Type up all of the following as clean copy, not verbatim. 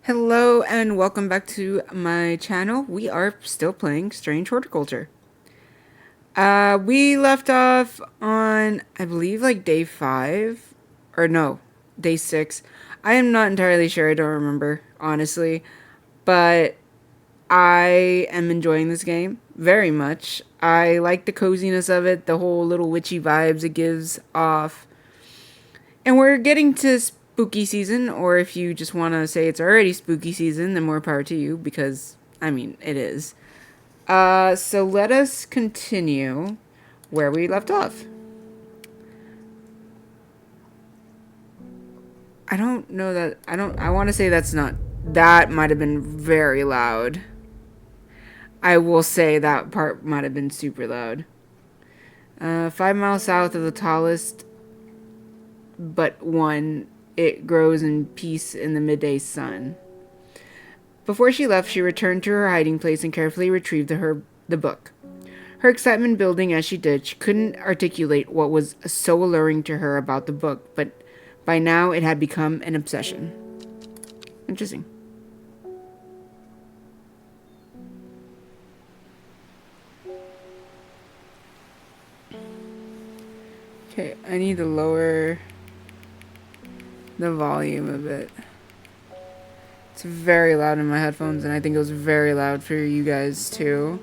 Hello and welcome back to my channel. We are still playing Strange Horticulture. We left off on, I believe, like day 5, or no, day 6. I am not entirely sure. I don't remember, honestly, but I am enjoying this game very much. I like the coziness of it, the whole little witchy vibes it gives off. And we're getting to spooky season, or if you just want to say it's already spooky season, then more power to you, because, I mean, it is. So let us continue where we left off. I don't know that, I want to say that's not, that might have been very loud. I will say that part might have been super loud. 5 miles south of the tallest but one, it grows in peace in the midday sun. Before she left, she returned to her hiding place and carefully retrieved the book. Her excitement building as she did, she couldn't articulate what was so alluring to her about the book, but by now it had become an obsession. Interesting. Okay, I need to lower the volume a bit. It's very loud in my headphones, and I think it was very loud for you guys too.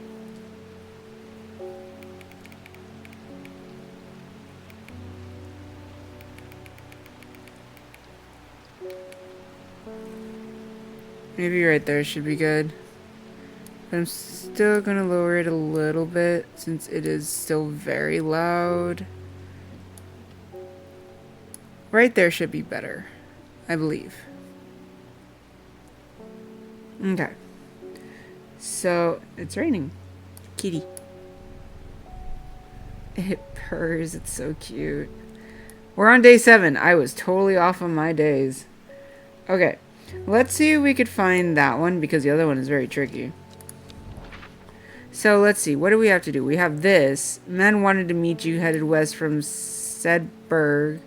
Maybe right there should be good. But I'm still gonna lower it a little bit since it is still very loud. Right there should be better, I believe. Okay. So, it's raining. Kitty. It purrs, it's so cute. We're on day 7. I was totally off on my days. Okay. Let's see if we could find that one because the other one is very tricky. So let's see. What do we have to do? We have this. Men wanted to meet you headed west from Sedberg,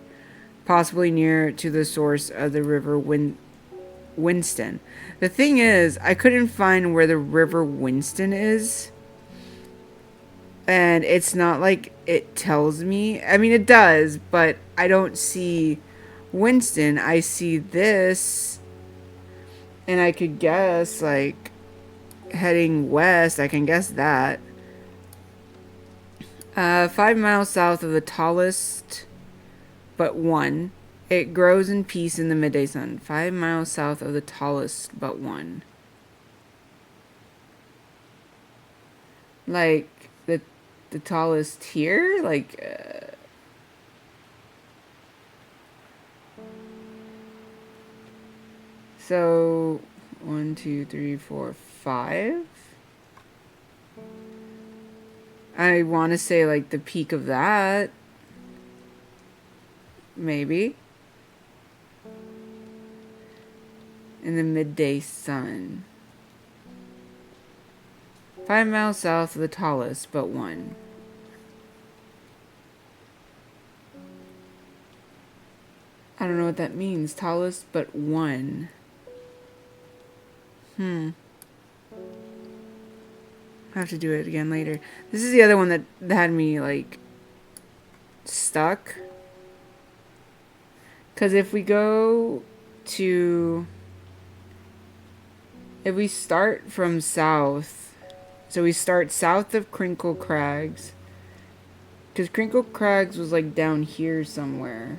possibly near to the source of the river Winston. The thing is, I couldn't find where the river Winston is. And it's not like it tells me. I mean, it does, but I don't see Winston. I see this. And I could guess, like, heading west. I can guess that. 5 miles south of the tallest but one. It grows in peace in the midday sun. 5 miles south of the tallest but one. Like, the tallest here? Like, so, 1, 2, 3, 4, 5. I want to say, like, the peak of that. Maybe. In the midday sun. 5 miles south of the tallest but one. I don't know what that means. Tallest but one. I have to do it again later. This is the other one that had me, like, stuck. Because if we go to... If we start from south... So we start south of Crinkle Crags. Because Crinkle Crags was, like, down here somewhere.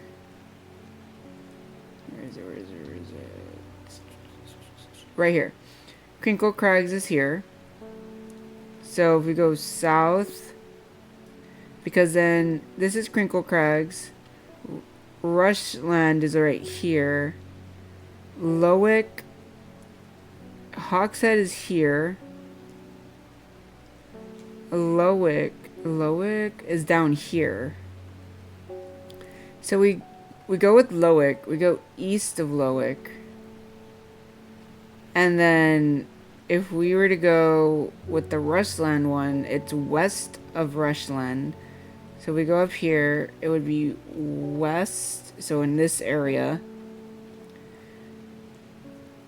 Where is it? Where is it? Where is it? Right here. Crinkle Crags is here. So if we go south, because then this is Crinkle Crags, Rushland is right here, Lowick, Hawkshead is here, Lowick is down here. So we go with Lowick, we go east of Lowick, and then if we were to go with the Rushland one, it's west of Rushland. So we go up here, it would be west, so in this area.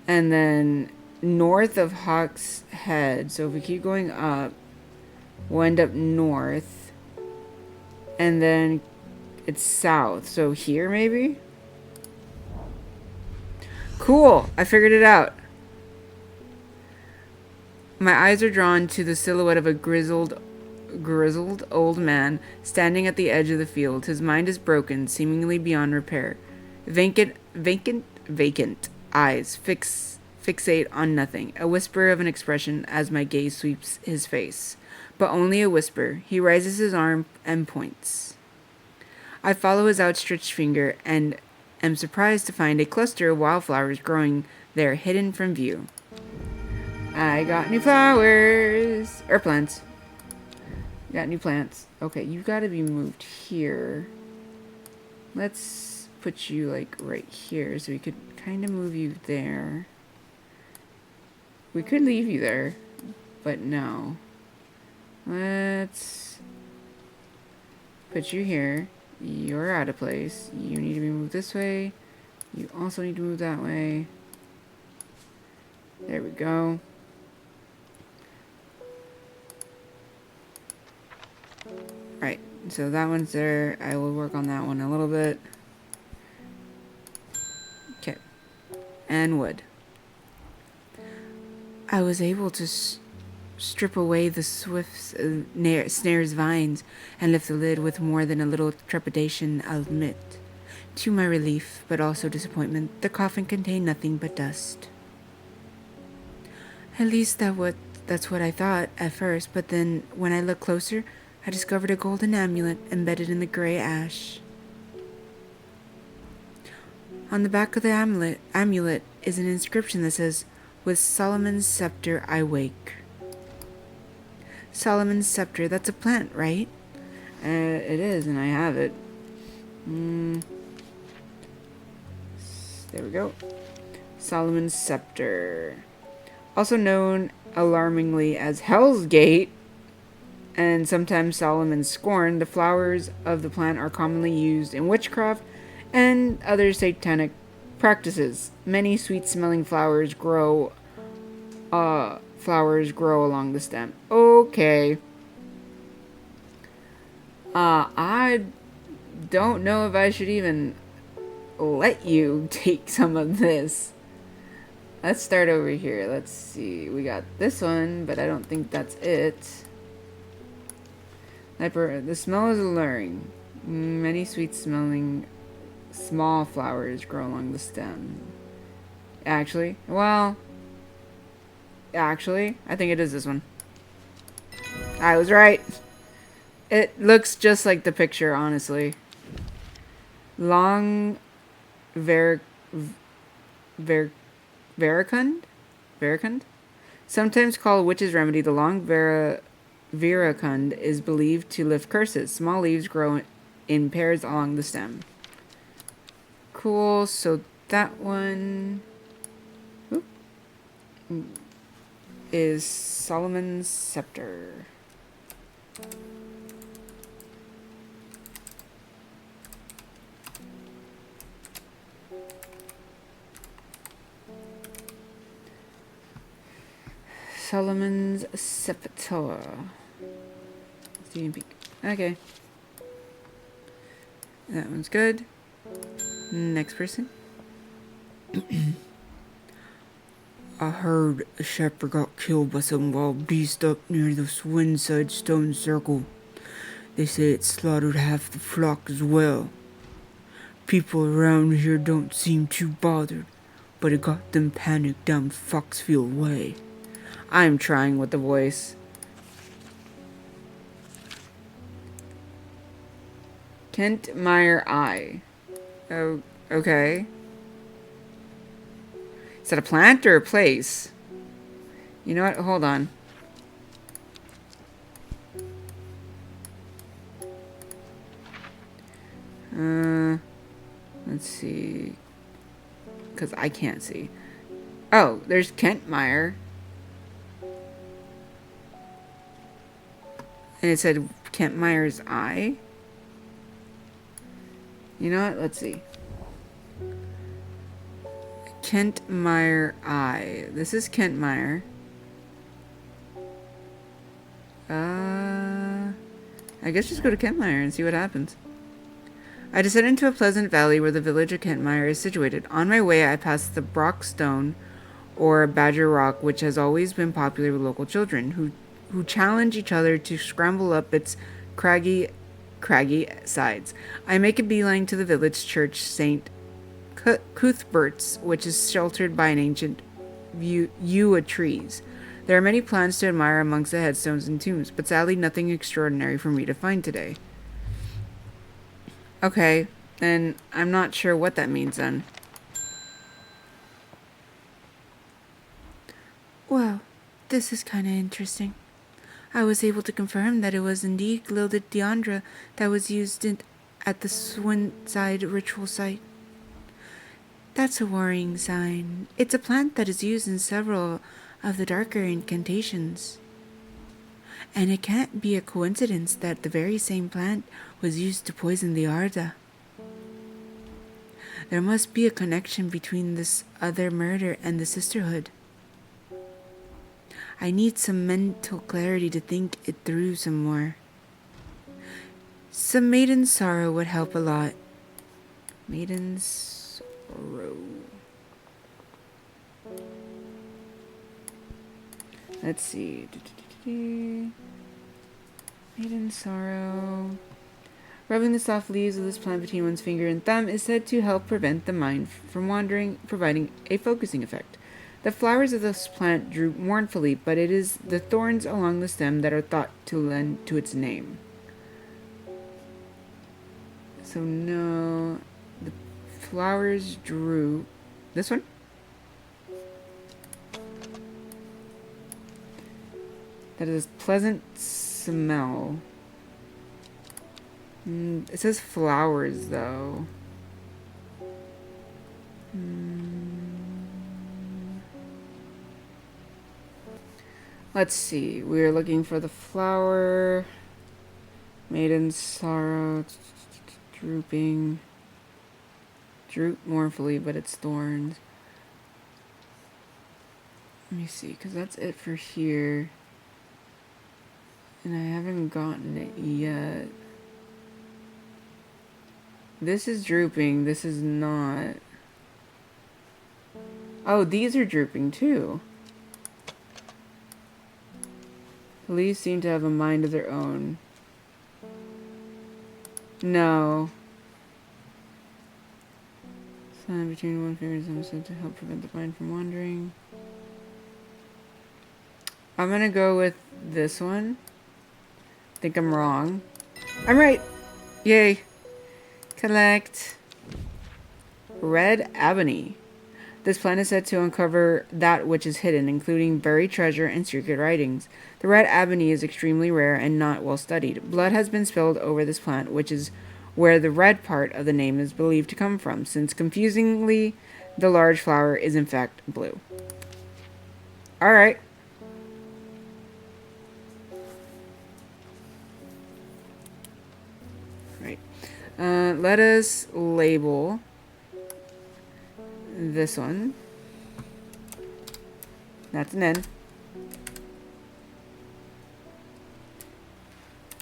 And then north of Hawk's Head. So if we keep going up, we'll end up north. And then it's south. So here maybe? Cool! I figured it out. My eyes are drawn to the silhouette of a grizzled old man standing at the edge of the field. His mind is broken, seemingly beyond repair. Vacant eyes fixate on nothing. A whisper of an expression as my gaze sweeps his face. But only a whisper. He raises his arm and points. I follow his outstretched finger and am surprised to find a cluster of wildflowers growing there hidden from view. I got new flowers! Or plants. Got new plants. Okay, you gotta be moved here. Let's put you, like, right here so we could kind of move you there. We could leave you there, but no. Let's put you here. You're out of place. You need to be moved this way. You also need to move that way. There we go. Right, so that one's there. I will work on that one a little bit. Okay. And wood. I was able to strip away the swift snare's vines and lift the lid with more than a little trepidation, I'll admit. To my relief, but also disappointment, the coffin contained nothing but dust. At least that's what I thought at first, but then when I looked closer, I discovered a golden amulet embedded in the gray ash. On the back of the amulet is an inscription that says, "With Solomon's scepter I wake." Solomon's scepter, that's a plant, right? It is, and I have it. There we go. Solomon's scepter. Also known alarmingly as Hell's Gate, and sometimes Solomon's scorn, the flowers of the plant are commonly used in witchcraft and other satanic practices. Many sweet-smelling flowers grow along the stem. Okay. I don't know if I should even let you take some of this. Let's start over here. Let's see. We got this one, but I don't think that's it. The smell is alluring. Many sweet-smelling small flowers grow along the stem. Actually, I think it is this one. I was right. It looks just like the picture, honestly. Long veracund? Sometimes called witch's remedy, the long veracund is believed to lift curses. Small leaves grow in pairs along the stem. Cool, so that one is Solomon's scepter. Solomon's scepter. Okay. That one's good. Next person. I heard a shepherd got killed by some wild beast up near the Swinside Stone Circle. They say it slaughtered half the flock as well. People around here don't seem too bothered, but it got them panicked down Foxfield Way. I'm trying with the voice. Kent Meyer Eye. Oh, okay. Is that a plant or a place? You know what? Hold on. Let's see. Because I can't see. Oh, there's Kent Meyer. And it said Kent Meyer's eye. You know what? Let's see. Kentmire Eye. This is Kentmire. I guess just go to Kentmire and see what happens. I descended into a pleasant valley where the village of Kentmire is situated. On my way, I passed the Brockstone, or Badger Rock, which has always been popular with local children, who challenge each other to scramble up its craggy sides. I make a beeline to the village church, St. Cuthbert's, which is sheltered by an ancient yew trees. There are many plants to admire amongst the headstones and tombs, but sadly nothing extraordinary for me to find today. Okay, then I'm not sure what that means then. Well, this is kind of interesting. I was able to confirm that it was indeed gilded Deandra that was used at the Swinside ritual site. That's a worrying sign. It's a plant that is used in several of the darker incantations. And it can't be a coincidence that the very same plant was used to poison the Arda. There must be a connection between this other murder and the Sisterhood. I need some mental clarity to think it through some more. Some maiden sorrow would help a lot. Maiden sorrow. Let's see. Maiden sorrow. Rubbing the soft leaves of this plant between one's finger and thumb is said to help prevent the mind from wandering, providing a focusing effect. The flowers of this plant droop mournfully, but it is the thorns along the stem that are thought to lend to its name. So no, the flowers droop. This one? That is pleasant smell. It says flowers, though. Let's see. We're looking for the flower. Maiden sorrow. Drooping. Droop mournfully, but it's thorns. Let me see, because that's it for here. And I haven't gotten it yet. This is drooping. This is not. Oh, these are drooping too. The leaves seem to have a mind of their own. No. Sign between one finger and thumb said to help prevent the mind from wandering. I'm gonna go with this one. I think I'm wrong. I'm right! Yay! Collect red ebony. This plant is said to uncover that which is hidden, including buried treasure and secret writings. The red ebony is extremely rare and not well studied. Blood has been spilled over this plant, which is where the red part of the name is believed to come from, since confusingly, the large flower is in fact blue. Alright. Right. Let us label this one. That's an N.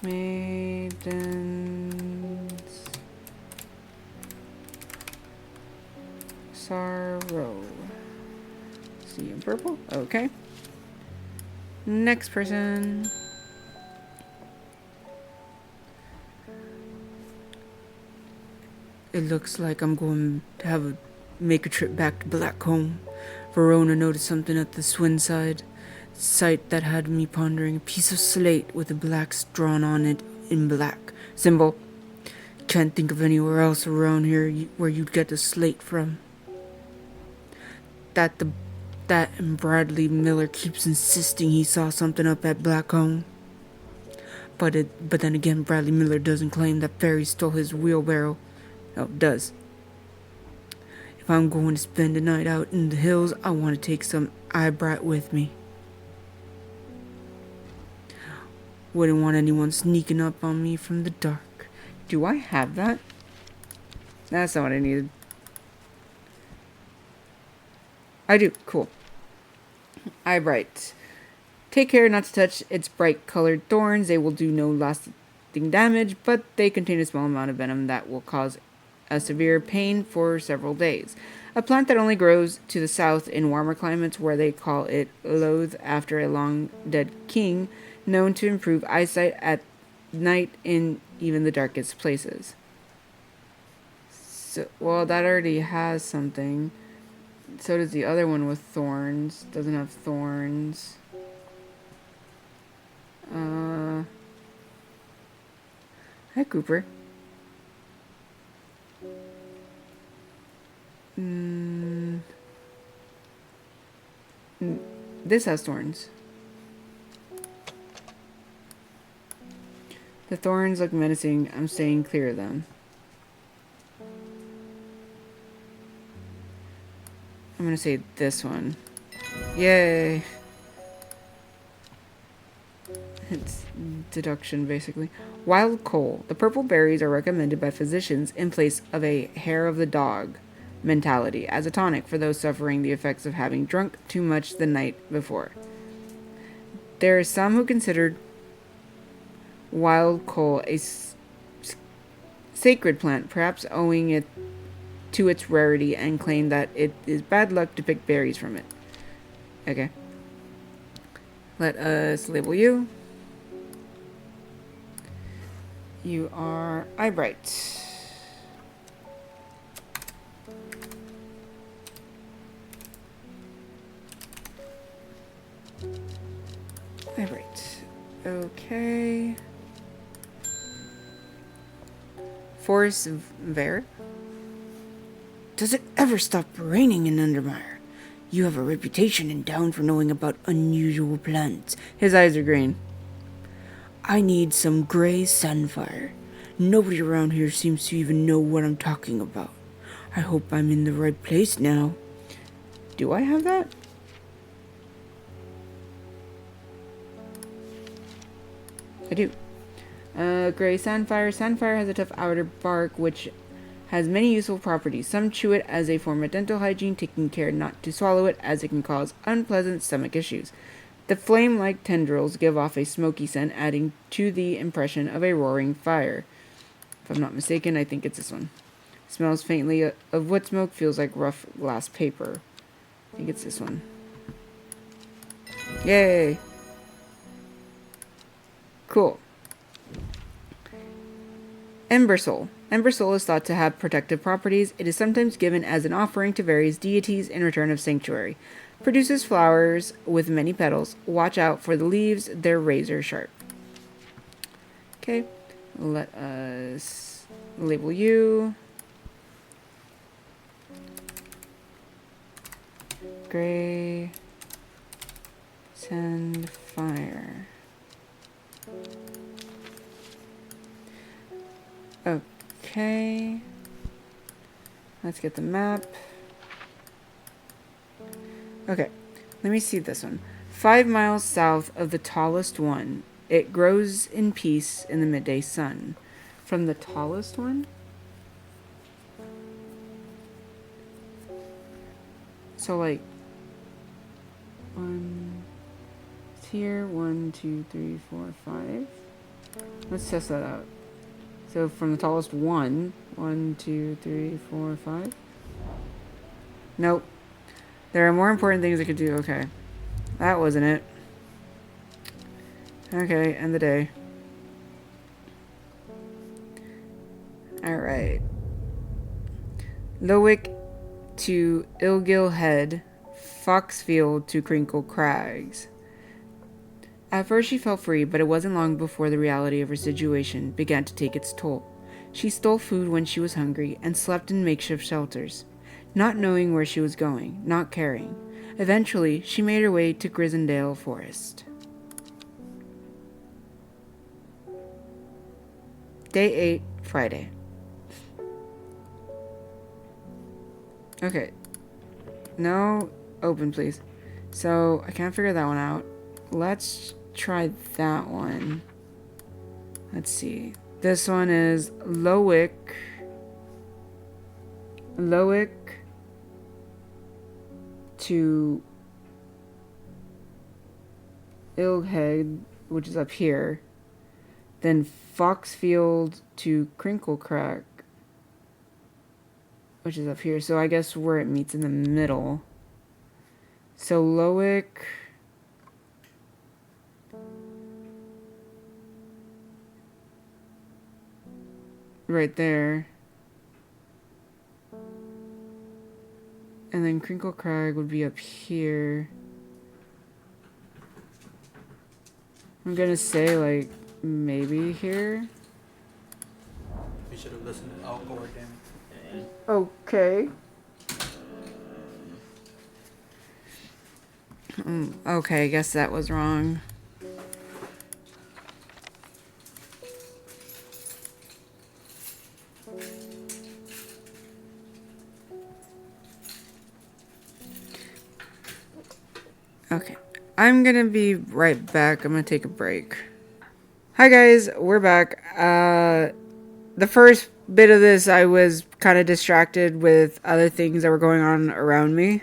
Maiden's sorrow. See in purple. Okay. Next person. It looks like I'm going to make a trip back to Blackcomb. Verona noticed something at the Swinside site that had me pondering. A piece of slate with a black drawn on it in black symbol. Can't think of anywhere else around here where you'd get a slate from. That and Bradley Miller keeps insisting he saw something up at Blackcomb. But then again, Bradley Miller doesn't claim that Ferry stole his wheelbarrow. Oh, it does. If I'm going to spend a night out in the hills, I want to take some eyebright with me. Wouldn't want anyone sneaking up on me from the dark. Do I have that? That's not what I needed. I do. Cool. Eyebright. Take care not to touch its bright colored thorns. They will do no lasting damage, but they contain a small amount of venom that will cause a severe pain for several days. A plant that only grows to the south in warmer climates where they call it loath after a long dead king, known to improve eyesight at night in even the darkest places. So, well, that already has something. So does the other one with thorns. Doesn't have thorns. Hi, Cooper. This has thorns. The thorns look menacing. I'm staying clear of them. I'm gonna say this one. Yay! It's deduction, basically. Wild coal. The purple berries are recommended by physicians in place of a hair of the dog mentality as a tonic for those suffering the effects of having drunk too much the night before. There are some who consider wild coal a sacred plant, perhaps owing it to its rarity, and claim that it is bad luck to pick berries from it. Okay. Let us label you. You are Eyebright. Eyebright. Okay. Force Ver. Does it ever stop raining in Undermire? You have a reputation in town for knowing about unusual plants. His eyes are green. I need some gray sunfire. Nobody around here seems to even know what I'm talking about. I hope I'm in the right place now. Do I have that? I do. Gray Sandfire. Sandfire has a tough outer bark, which has many useful properties. Some chew it as a form of dental hygiene, taking care not to swallow it, as it can cause unpleasant stomach issues. The flame-like tendrils give off a smoky scent, adding to the impression of a roaring fire. If I'm not mistaken, I think it's this one. Smells faintly of wood smoke, feels like rough glass paper. I think it's this one. Yay! Cool. Ember Soul. Ember Soul is thought to have protective properties. It is sometimes given as an offering to various deities in return of sanctuary. Produces flowers with many petals. Watch out for the leaves, they're razor sharp. Okay, let us label you. Gray Sandfire. Okay. Let's get the map. Okay, let me see this one. 5 miles south of the tallest one. It grows in peace in the midday sun. From the tallest one? So like it's here. 1, 2, 3, 4, 5. Let's test that out. So from the tallest one. 1, 2, 3, 4, 5. Nope. There are more important things I could do. Okay. That wasn't it. Okay, end the day. Alright. Lowick to Ilgill Head. Foxfield to Crinkle Crags. At first she felt free, but it wasn't long before the reality of her situation began to take its toll. She stole food when she was hungry and slept in makeshift shelters, not knowing where she was going, not caring. Eventually, she made her way to Grisendale Forest. Day 8, Friday. Okay. No, open please. So, I can't figure that one out. Let's try that one. Let's see. This one is Lowick to Ilghead, which is up here. Then Foxfield to Crinklecrack, which is up here. So I guess where it meets in the middle. So Lowick. Right there. And then Crinklecrag would be up here. I'm gonna say, like, maybe here. We should have listened to Alcor, damn it. Okay. Okay, I guess that was wrong. Okay. I'm gonna be right back. I'm gonna take a break. Hi guys, we're back. The first bit of this, I was kind of distracted with other things that were going on around me.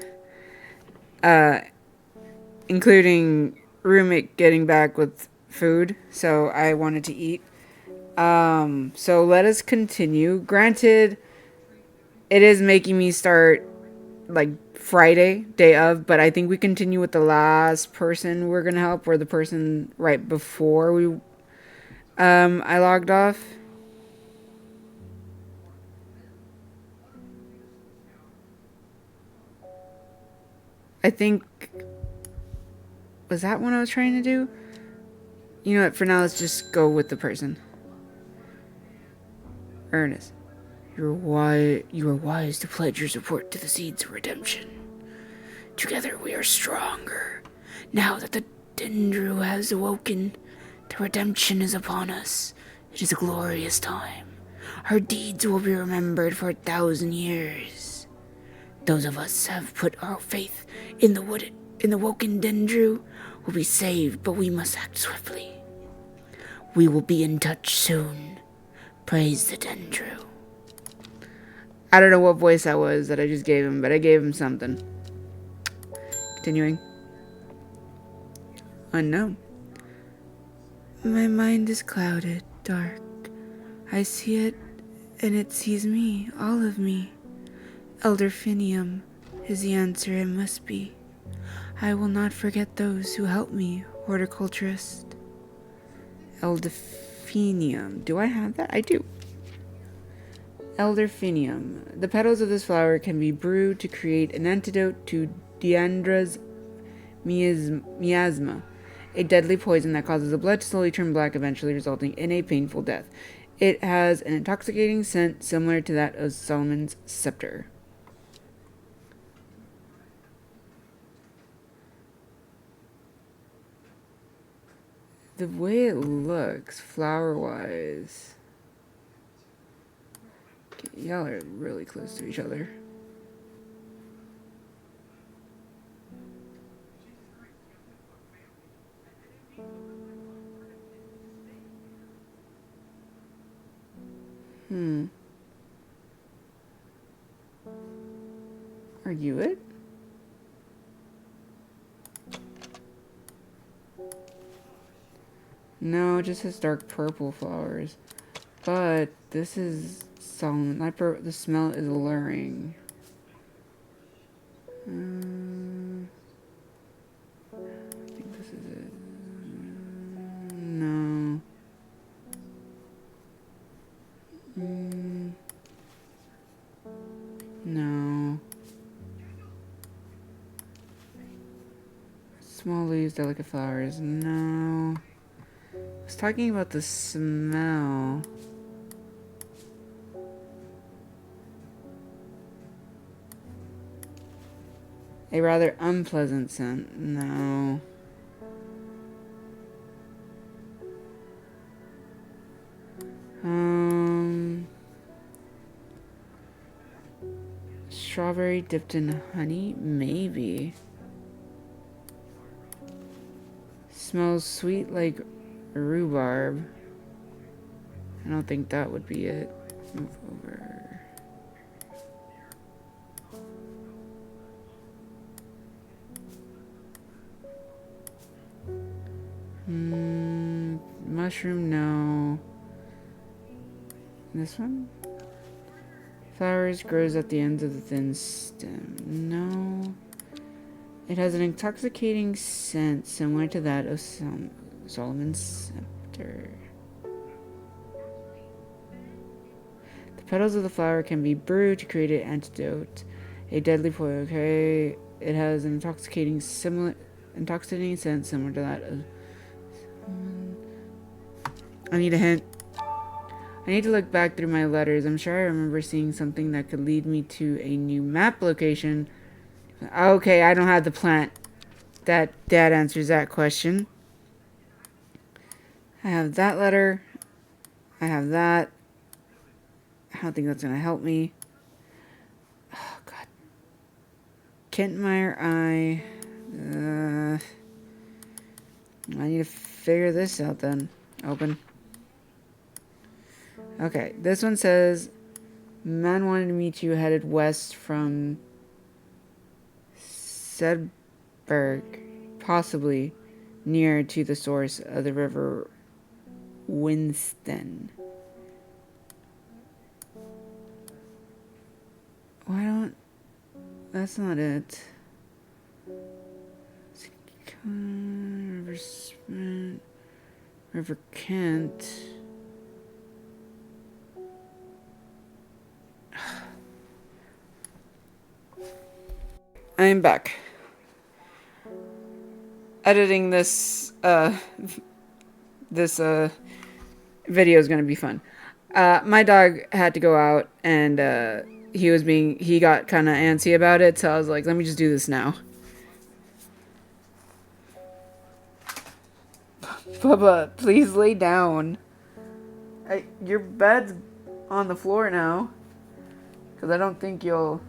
Including roommate getting back with food, so I wanted to eat. So let us continue. Granted, it is making me start like Friday, day of, but I think we continue with the last person we're gonna help, or the person right before we I logged off. I think, was that what I was trying to do? You know what, for now let's just go with the person. Ernest. You are wise to pledge your support to the Seeds of Redemption. Together we are stronger. Now that the Dendru has awoken, the redemption is upon us. It is a glorious time. Our deeds will be remembered for 1,000 years. Those of us have put our faith in the woken Dendru will be saved, but we must act swiftly. We will be in touch soon. Praise the Dendru. I don't know what voice that was that I just gave him, but I gave him something. Continuing. Unknown. My mind is clouded, dark. I see it, and it sees me, all of me. Elderfinium is the answer it must be. I will not forget those who helped me, horticulturist. Elderfinium. Do I have that? I do. Elderfinium. The petals of this flower can be brewed to create an antidote to Diandra's miasma, a deadly poison that causes the blood to slowly turn black, eventually resulting in a painful death. It has an intoxicating scent similar to that of Solomon's scepter. The way it looks, flower-wise... Y'all are really close to each other. Are you it? No, it just has dark purple flowers. But this is Solomon. The smell is alluring. I think this is it. No. No. Small leaves, delicate flowers. No. I was talking about the smell. A rather unpleasant scent. No. Strawberry dipped in honey? Maybe. Smells sweet like rhubarb. I don't think that would be it. Move over. Mushroom, no. This one? Flowers grows at the ends of the thin stem. No. It has an intoxicating scent similar to that of Solomon's scepter. The petals of the flower can be brewed to create an antidote. A deadly poison. Okay. It has an intoxicating scent similar to that of... I need a hint. I need to look back through my letters. I'm sure I remember seeing something that could lead me to a new map location. Okay, I don't have the plant. That answers that question. I have that letter. I have that. I don't think that's going to help me. Oh, God. Kentmeyer, I need to figure this out then. Open. Okay, this one says, man wanted to meet you headed west from Sedberg, possibly near to the source of the river Winston. Why don't... That's not it. River Sprint, River Kent. I'm back. Editing this video is gonna be fun. My dog had to go out, and he got kind of antsy about it, so I was like, let me just do this now. Bubba, please lay down. Your bed's on the floor now, because I don't think you'll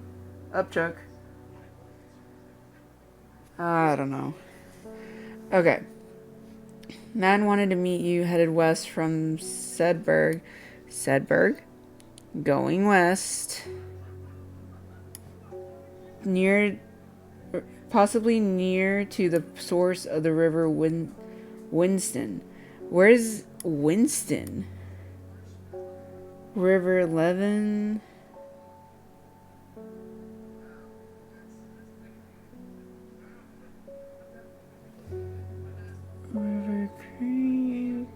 upchuck. I don't know. Okay. Man wanted to meet you headed west from Sedberg. Sedberg? Going west. Possibly near to the source of the river Winston. Where's Winston? River 11... River Creek.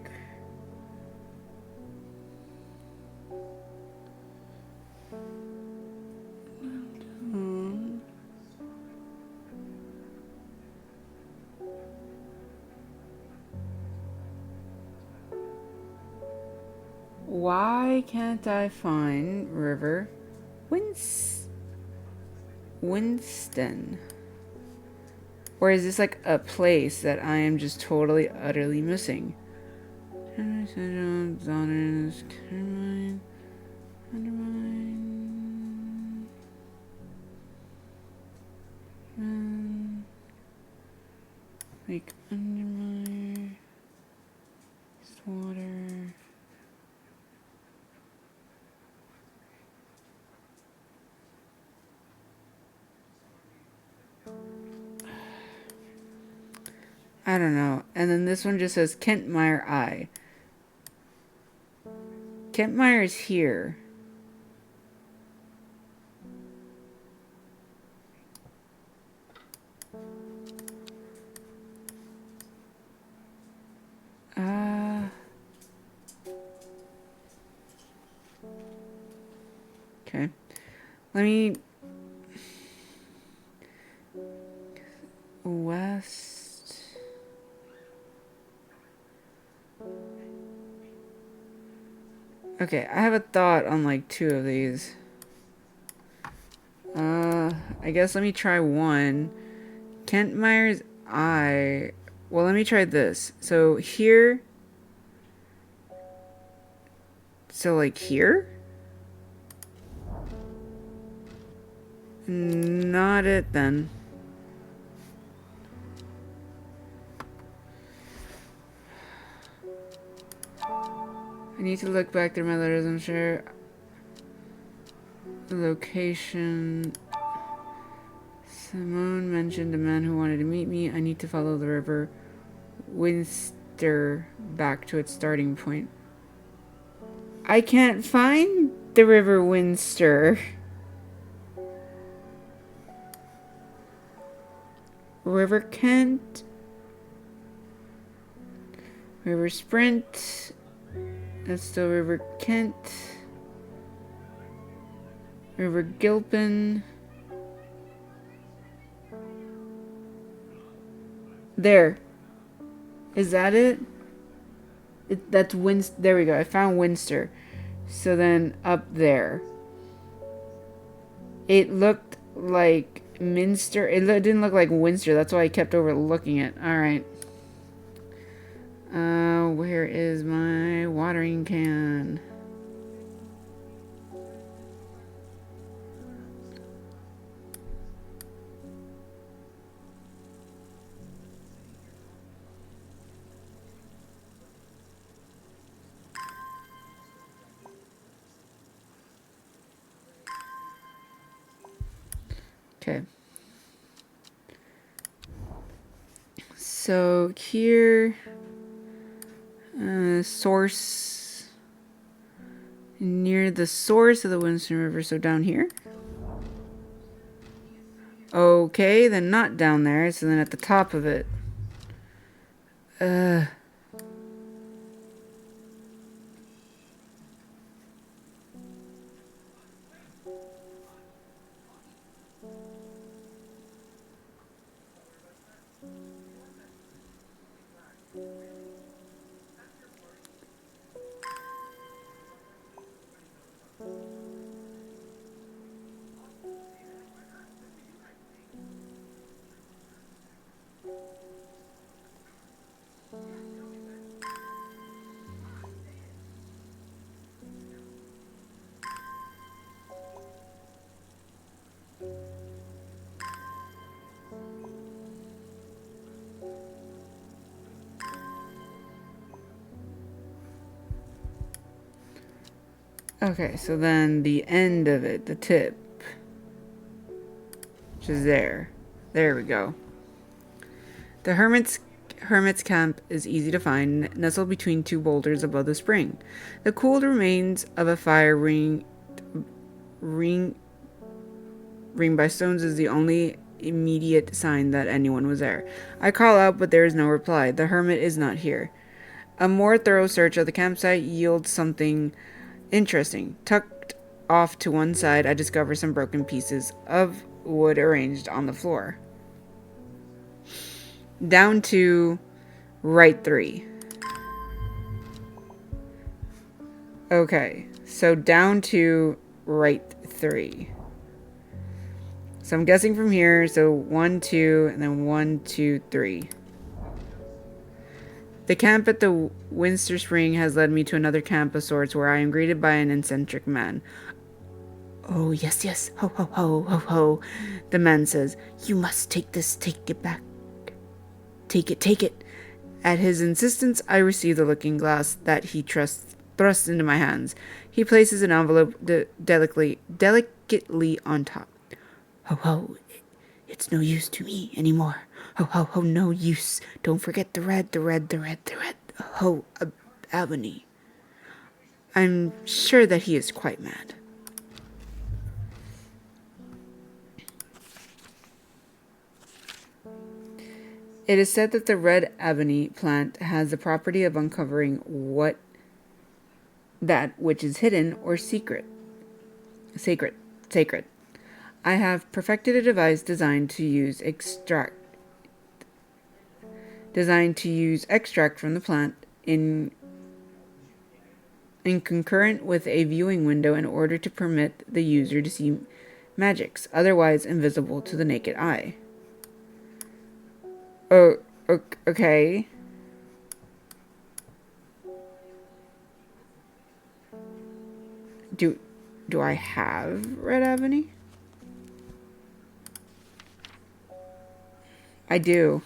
Why can't I find River Winston? Or is this like a place that I am just totally, utterly missing? Like Undermine, water. I don't know. And then this one just says Kentmeyer I. Kentmeyer is here. Okay. Let me... West... Okay, I have a thought on like two of these. I guess let me try one. Kentmeyer's I... Well, let me try this. So here... So like here? Not it then. I need to look back through my letters, I'm sure. The location. Simone mentioned a man who wanted to meet me. I need to follow the river Winster back to its starting point. I can't find the River Winster. River Kent. River Sprint. That's still River Kent. River Gilpin. There. Is that it? That's Winster. There we go. I found Winster. So then up there. It looked like Minster. It didn't look like Winster. That's why I kept overlooking it. Alright. Where is my watering can? Okay. So here, source, near the source of the Winston River, so down here. Okay, then not down there, so then at the top of it. Okay, so then the end of it, the tip, which is there. There we go. The hermit's camp is easy to find, nestled between two boulders above the spring. The cooled remains of a fire ring by stones is the only immediate sign that anyone was there. I call out, but there is no reply. The hermit is not here. A more thorough search of the campsite yields something interesting. Tucked off to one side, I discover some broken pieces of wood arranged on the floor. Down to right 3. Okay, so down to right 3. So I'm guessing from here, so 1, 2, and then 1, 2, 3. The camp at the Winster Spring has led me to another camp of sorts where I am greeted by an eccentric man. Oh, yes, yes, ho, ho, ho, ho, ho. The man says, "You must take this, take it back. Take it, take it." At his insistence, I receive the looking glass that he thrusts into my hands. He places an envelope delicately on top. Ho, ho, it's no use to me anymore. Ho, ho, ho, no use. Don't forget the red. Ho, Albany. I'm sure that he is quite mad. It is said that the red ebony plant has the property of uncovering that which is hidden or sacred. I have perfected a device designed to use extract from the plant in concurrent with a viewing window in order to permit the user to see magics otherwise invisible to the naked eye. Oh, okay. Do I have red ebony? I do.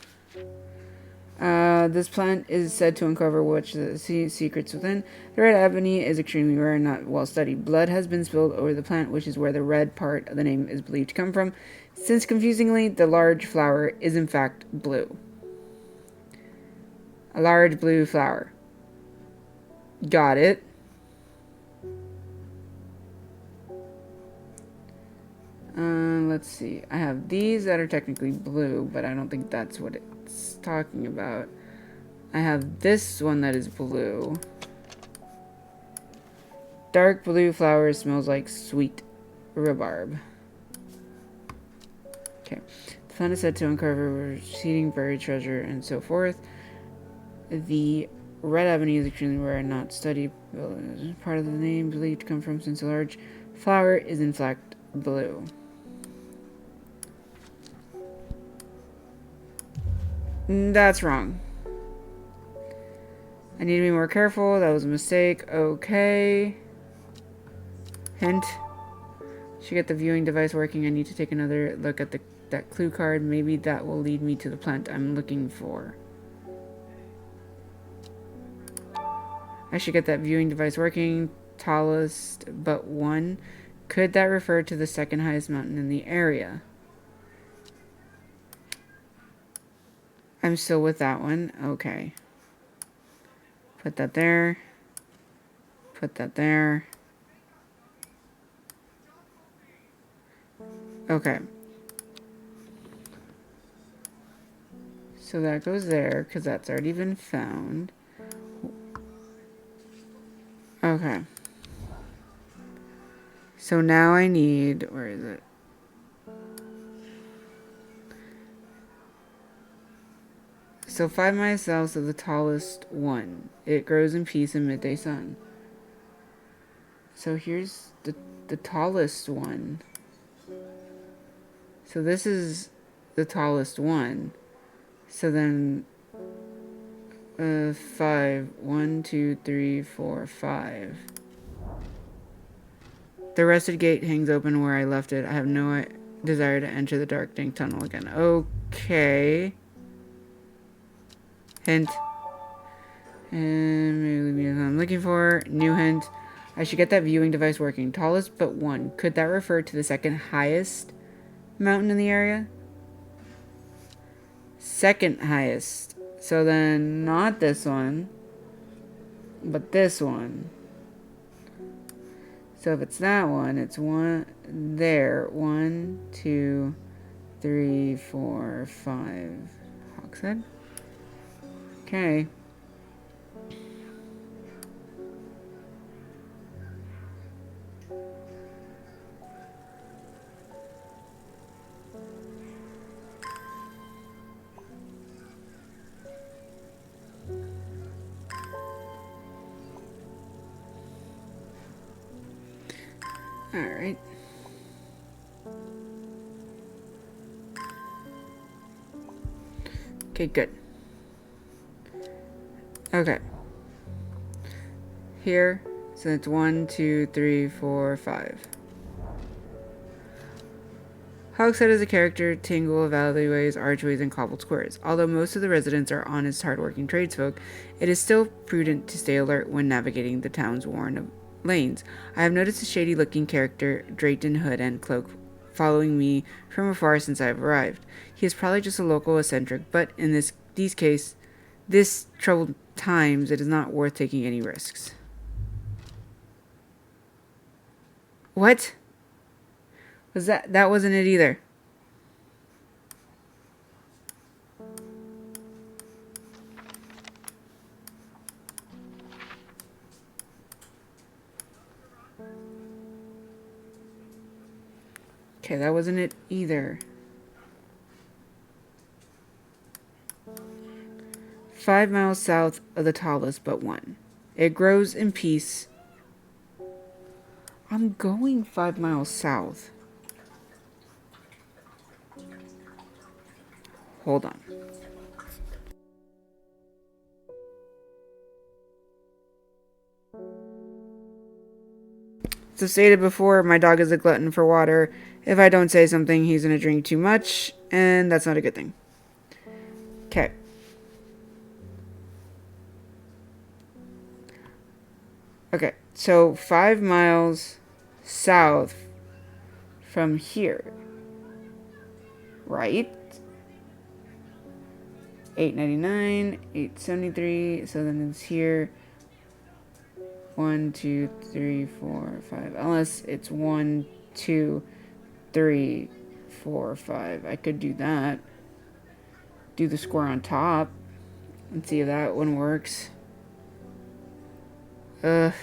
This plant is said to uncover which the secrets within. The red ebony is extremely rare and not well studied. Blood has been spilled over the plant, which is where the red part of the name is believed to come from, since confusingly, the large flower is in fact blue. A large blue flower. Got it. Let's see. I have these that are technically blue, but I don't think that's what it's talking about. I have this one that is blue. Dark blue flower smells like sweet rhubarb. Okay. The plant is said to uncover seeding buried treasure and so forth. The red ebony is extremely rare and not studied. Part of the name believed to come from since a large flower is in fact blue. That's wrong. I need to be more careful. That was a mistake. Okay. Hint. Should get the viewing device working. I need to take another look at that clue card. Maybe that will lead me to the plant I'm looking for. I should get that viewing device working. Tallest but one. Could that refer to the second highest mountain in the area? I'm still with that one. Okay. Put that there. Put that there. Okay. So that goes there, because that's already been found. Okay. So now I need... Where is it? So 5 miles south of the tallest one. It grows in peace in midday sun. So here's the tallest one. So this is the tallest one. So then 5. 1, 2, 3, 4, 5. The rusted gate hangs open where I left it. I have no desire to enter the dark, dank tunnel again. Okay. Hint. And maybe leave me what I'm looking for. New hint. I should get that viewing device working. Tallest but one. Could that refer to the second highest mountain in the area? Second highest. So then not this one, but this one. So if it's that one, it's one there. 1, 2, 3, 4, 5. Hawkshead. Okay. Alright. Okay, good. Okay. Here, so it's 1, 2, 3, 4, 5. Hogshead is a character tangle of alleyways, archways, and cobbled squares. Although most of the residents are honest, hardworking tradesfolk, it is still prudent to stay alert when navigating the town's worn lanes. I have noticed a shady-looking character draped in hood and cloak following me from afar since I have arrived. He is probably just a local eccentric, but in this troubled times, it is not worth taking any risks. What? Was that wasn't it either. Okay, that wasn't it either. 5 miles south of the tallest but one. It grows in peace. I'm going 5 miles south. Hold on. So stated before, my dog is a glutton for water. If I don't say something, he's going to drink too much, and that's not a good thing. Okay. Okay, so 5 miles south from here. Right? $8.99, $8.73. So then it's here. 1, 2, 3, 4, 5. Unless it's 1, 2, 3, 4, 5. I could do that. Do the square on top. Let's see if that one works. Ugh.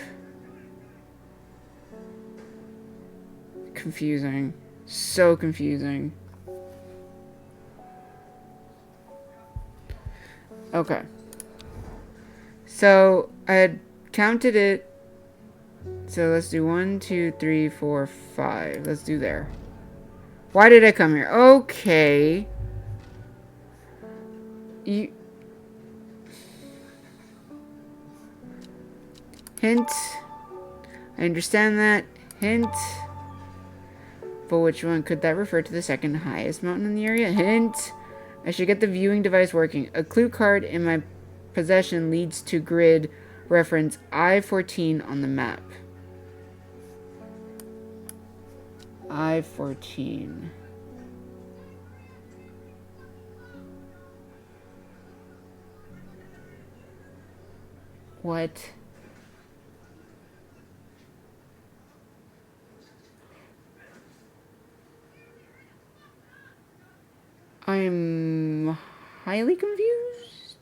Confusing. So confusing. Okay. So I had counted it. So let's do 1, 2, 3, 4, 5. Let's do there. Why did I come here? Okay. You. Hint. I understand that. Hint. But which one could that refer to? The second highest mountain in the area? Hint. I should get the viewing device working. A clue card in my possession leads to grid reference I-14 on the map. I-14. What? I'm highly confused.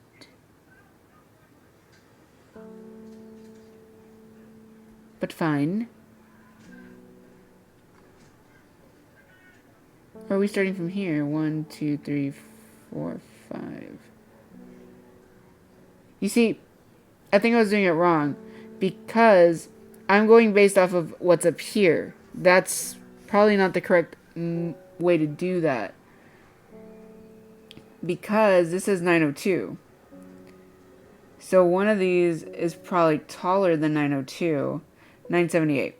But fine. Or are we starting from here? 1, 2, 3, 4, 5. You see, I think I was doing it wrong. Because I'm going based off of what's up here. That's probably not the correct way to do that. Because this is 902. So one of these is probably taller than 902. 978.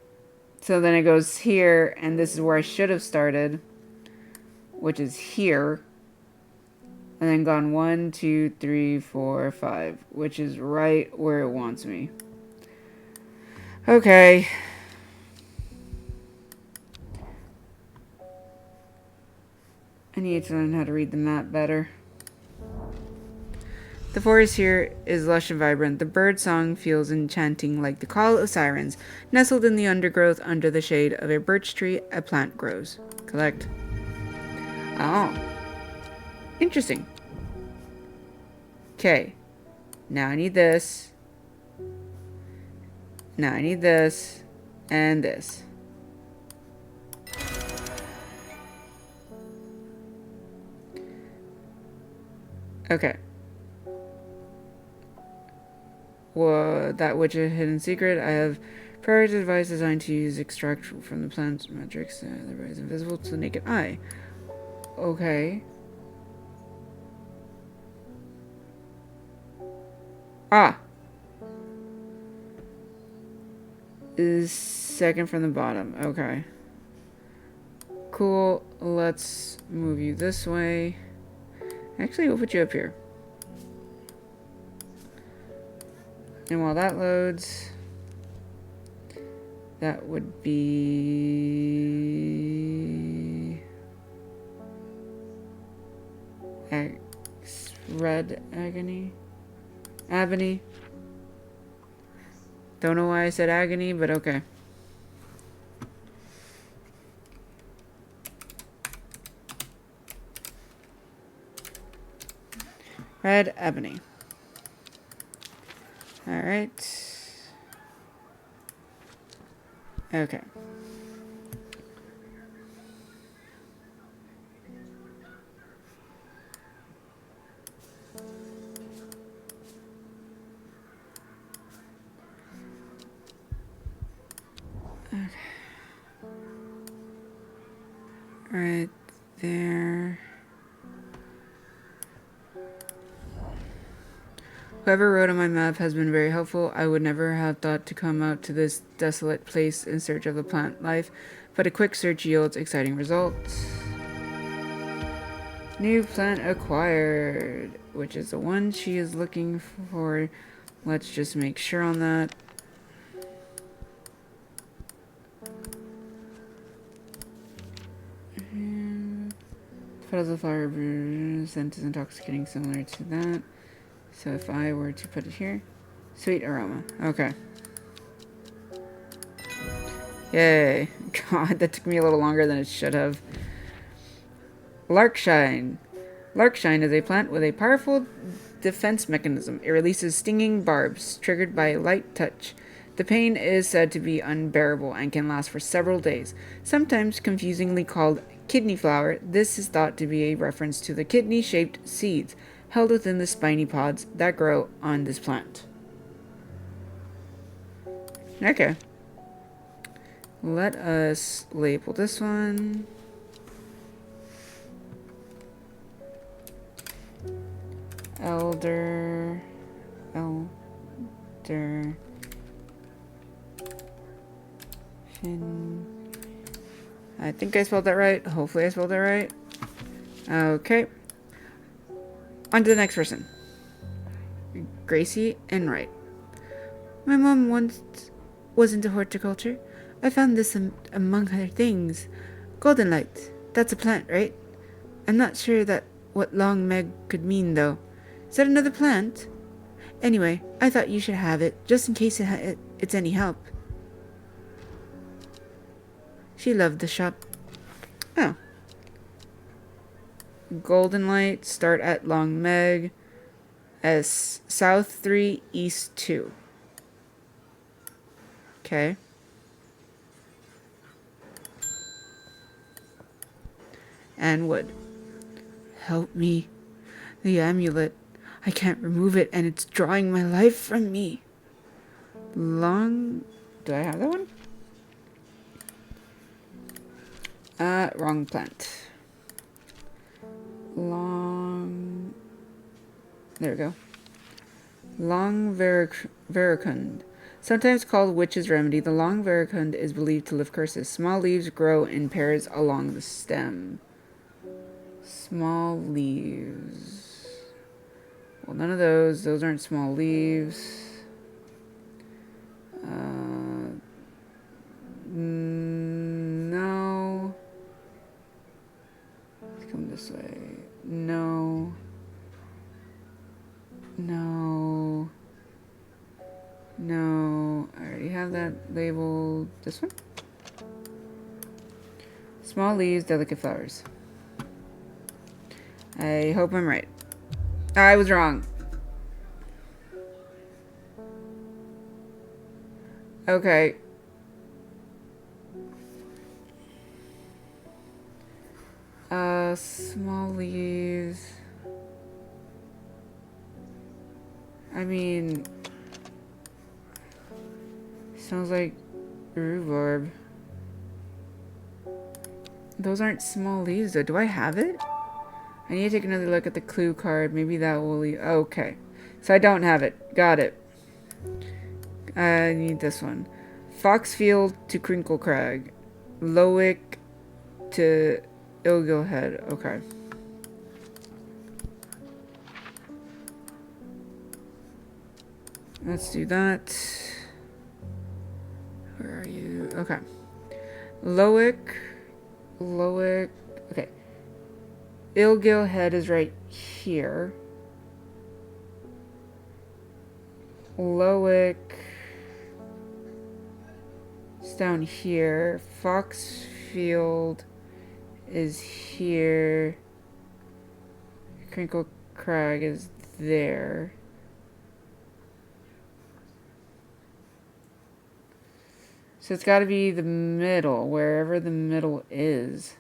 So then it goes here, and this is where I should have started, which is here. And then gone 1, 2, 3, 4, 5, which is right where it wants me. Okay. I need to learn how to read the map better. The forest here is lush and vibrant. The bird song feels enchanting like the call of sirens. Nestled in the undergrowth under the shade of a birch tree, a plant grows. Collect. Oh. Interesting. Okay. Now I need this. Now I need this. And this. Okay. Well, that which is a hidden secret. I have prior device designed to use extract from the plant's metrics. The ray is invisible to the naked eye. Okay. Ah. Is second from the bottom. Okay. Cool. Let's move you this way. Actually, we'll put you up here. And while that loads, that would be red agony. Ebony. Don't know why I said agony, but okay. Red ebony. Alright. Okay. Okay. Right there. Whoever wrote on my map has been very helpful. I would never have thought to come out to this desolate place in search of a plant life, but a quick search yields exciting results. New plant acquired, which is the one she is looking for. Let's just make sure on that. And put Petals of flower scent is intoxicating, similar to that. So if I were to put it here, sweet aroma. Okay. Yay. God, that took me a little longer than it should have. Larkshine. Larkshine is a plant with a powerful defense mechanism. It releases stinging barbs triggered by light touch. The pain is said to be unbearable and can last for several days. Sometimes confusingly called kidney flower, this is thought to be a reference to the kidney-shaped seeds held within the spiny pods that grow on this plant. Okay. Let us label this one. Elder. Fin. I think I spelled that right. Hopefully I spelled that right. Okay. On to the next person. Gracie Enright. My mom once was into horticulture. I found this among other things. Golden light. That's a plant, right? I'm not sure that what long Meg could mean, though. Is that another plant? Anyway, I thought you should have it, just in case it's any help. She loved the shop. Oh. Golden light, start at Long Meg, as South 3, East 2. Okay. And wood. Help me. The amulet. I can't remove it, and it's drawing my life from me. Long... Do I have that one? Wrong plant. Long... There we go. Long veracund. Sometimes called witch's remedy, the long veracund is believed to lift curses. Small leaves grow in pairs along the stem. Small leaves. Well, none of those. Those aren't small leaves. No. Let's come this way. No. No. No. I already have that labeled. This one? Small leaves, delicate flowers. I hope I'm right. I was wrong. Okay. Small leaves. I mean, sounds like rhubarb. Those aren't small leaves though. Do I have it? I need to take another look at the clue card. Maybe that will leave. Okay. So I don't have it. Got it. I need this one. Foxfield to Crinkle Crag. Lowick to Ilgil Head. Okay. Let's do that. Where are you? Okay. Lowick. Okay. Ilgil Head is right here. Lowick is down here. Foxfield is here. Crinkle Crag is there. So it's got to be the middle, wherever the middle is.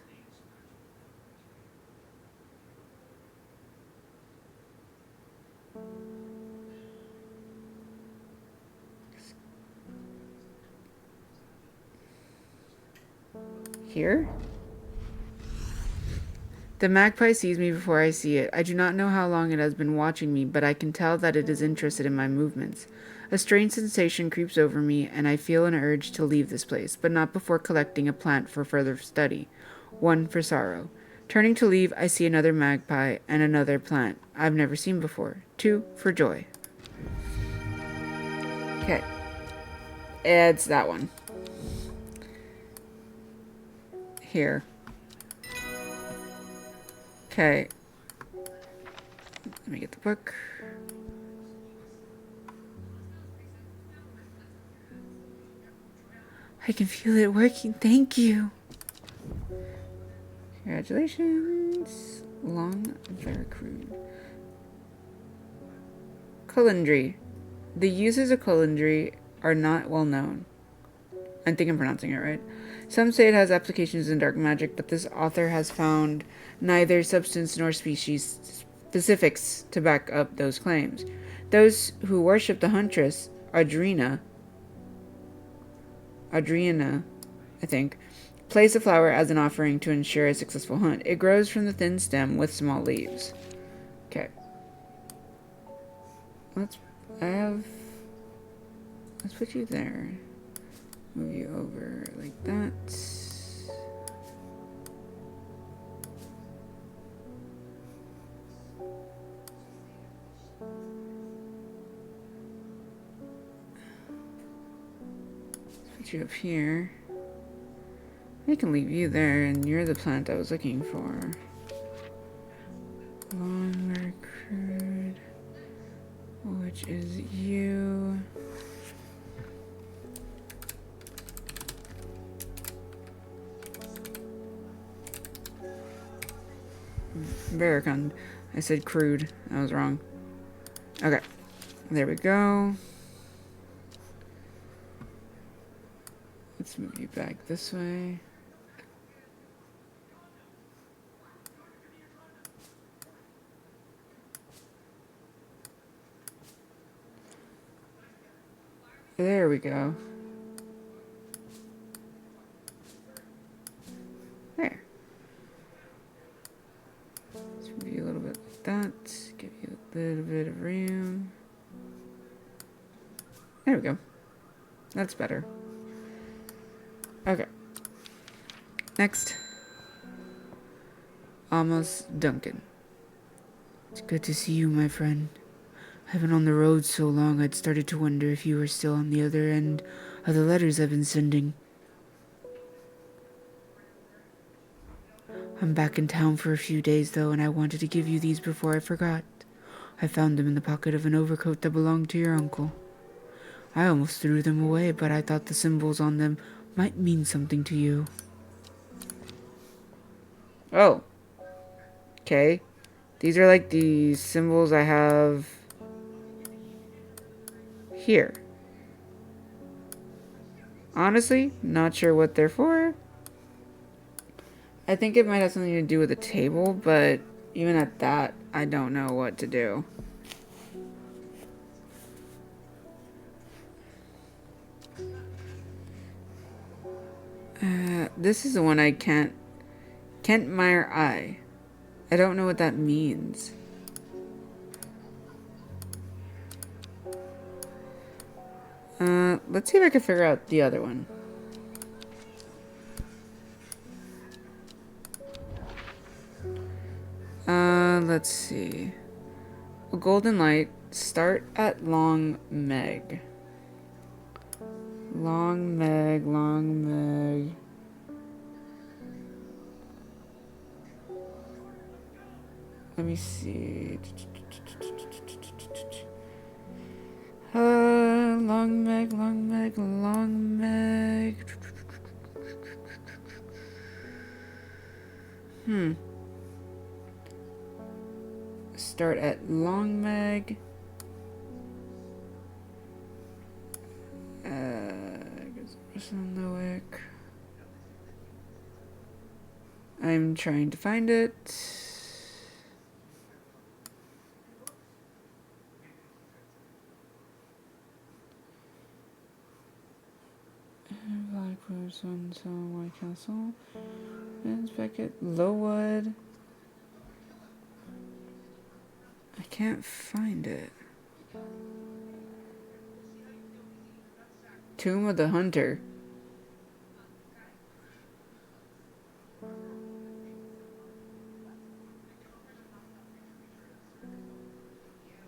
Here? The magpie sees me before I see it. I do not know how long it has been watching me, but I can tell that it is interested in my movements. A strange sensation creeps over me, and I feel an urge to leave this place, but not before collecting a plant for further study. One for sorrow. Turning to leave, I see another magpie and another plant I've never seen before. Two for joy. Okay. It's that one. Here. Okay. Let me get the book. I can feel it working. Thank you. Congratulations. Long Veracrude. Culinary. The uses of culinary are not well known. I think I'm pronouncing it right. Some say it has applications in dark magic, but this author has found neither substance nor species specifics to back up those claims. Those who worship the huntress, Adriana, I think, place the flower as an offering to ensure a successful hunt. It grows from the thin stem with small leaves. Okay. Let's put you there. Move you over like that. Put you up here. I can leave you there, and you're the plant I was looking for. Long recruit, which is you. Barricund. I said crude. I was wrong. Okay. There we go. Let's move you back this way. There we go. There. Let's move you a little bit like that. Give you a little bit of room. There we go. That's better. Okay. Next. Amos Duncan. It's good to see you, my friend. I've been on the road so long I'd started to wonder if you were still on the other end of the letters I've been sending. I'm back in town for a few days, though, and I wanted to give you these before I forgot. I found them in the pocket of an overcoat that belonged to your uncle. I almost threw them away, but I thought the symbols on them might mean something to you. Oh. Okay. These are like the symbols I have here. Honestly, not sure what they're for. I think it might have something to do with the table, but even at that, I don't know what to do. This is the one I can't. Kentmire Eye. I don't know what that means. Let's see if I can figure out the other one. Let's see. A golden light. Start at Long Meg. Long Meg. Let me see. Long Meg. Start at Long Meg. I'm trying to find it. Blackwood, Sunstone, White Castle, Vince Beckett, Lowood. I can't find it. Tomb of the Hunter.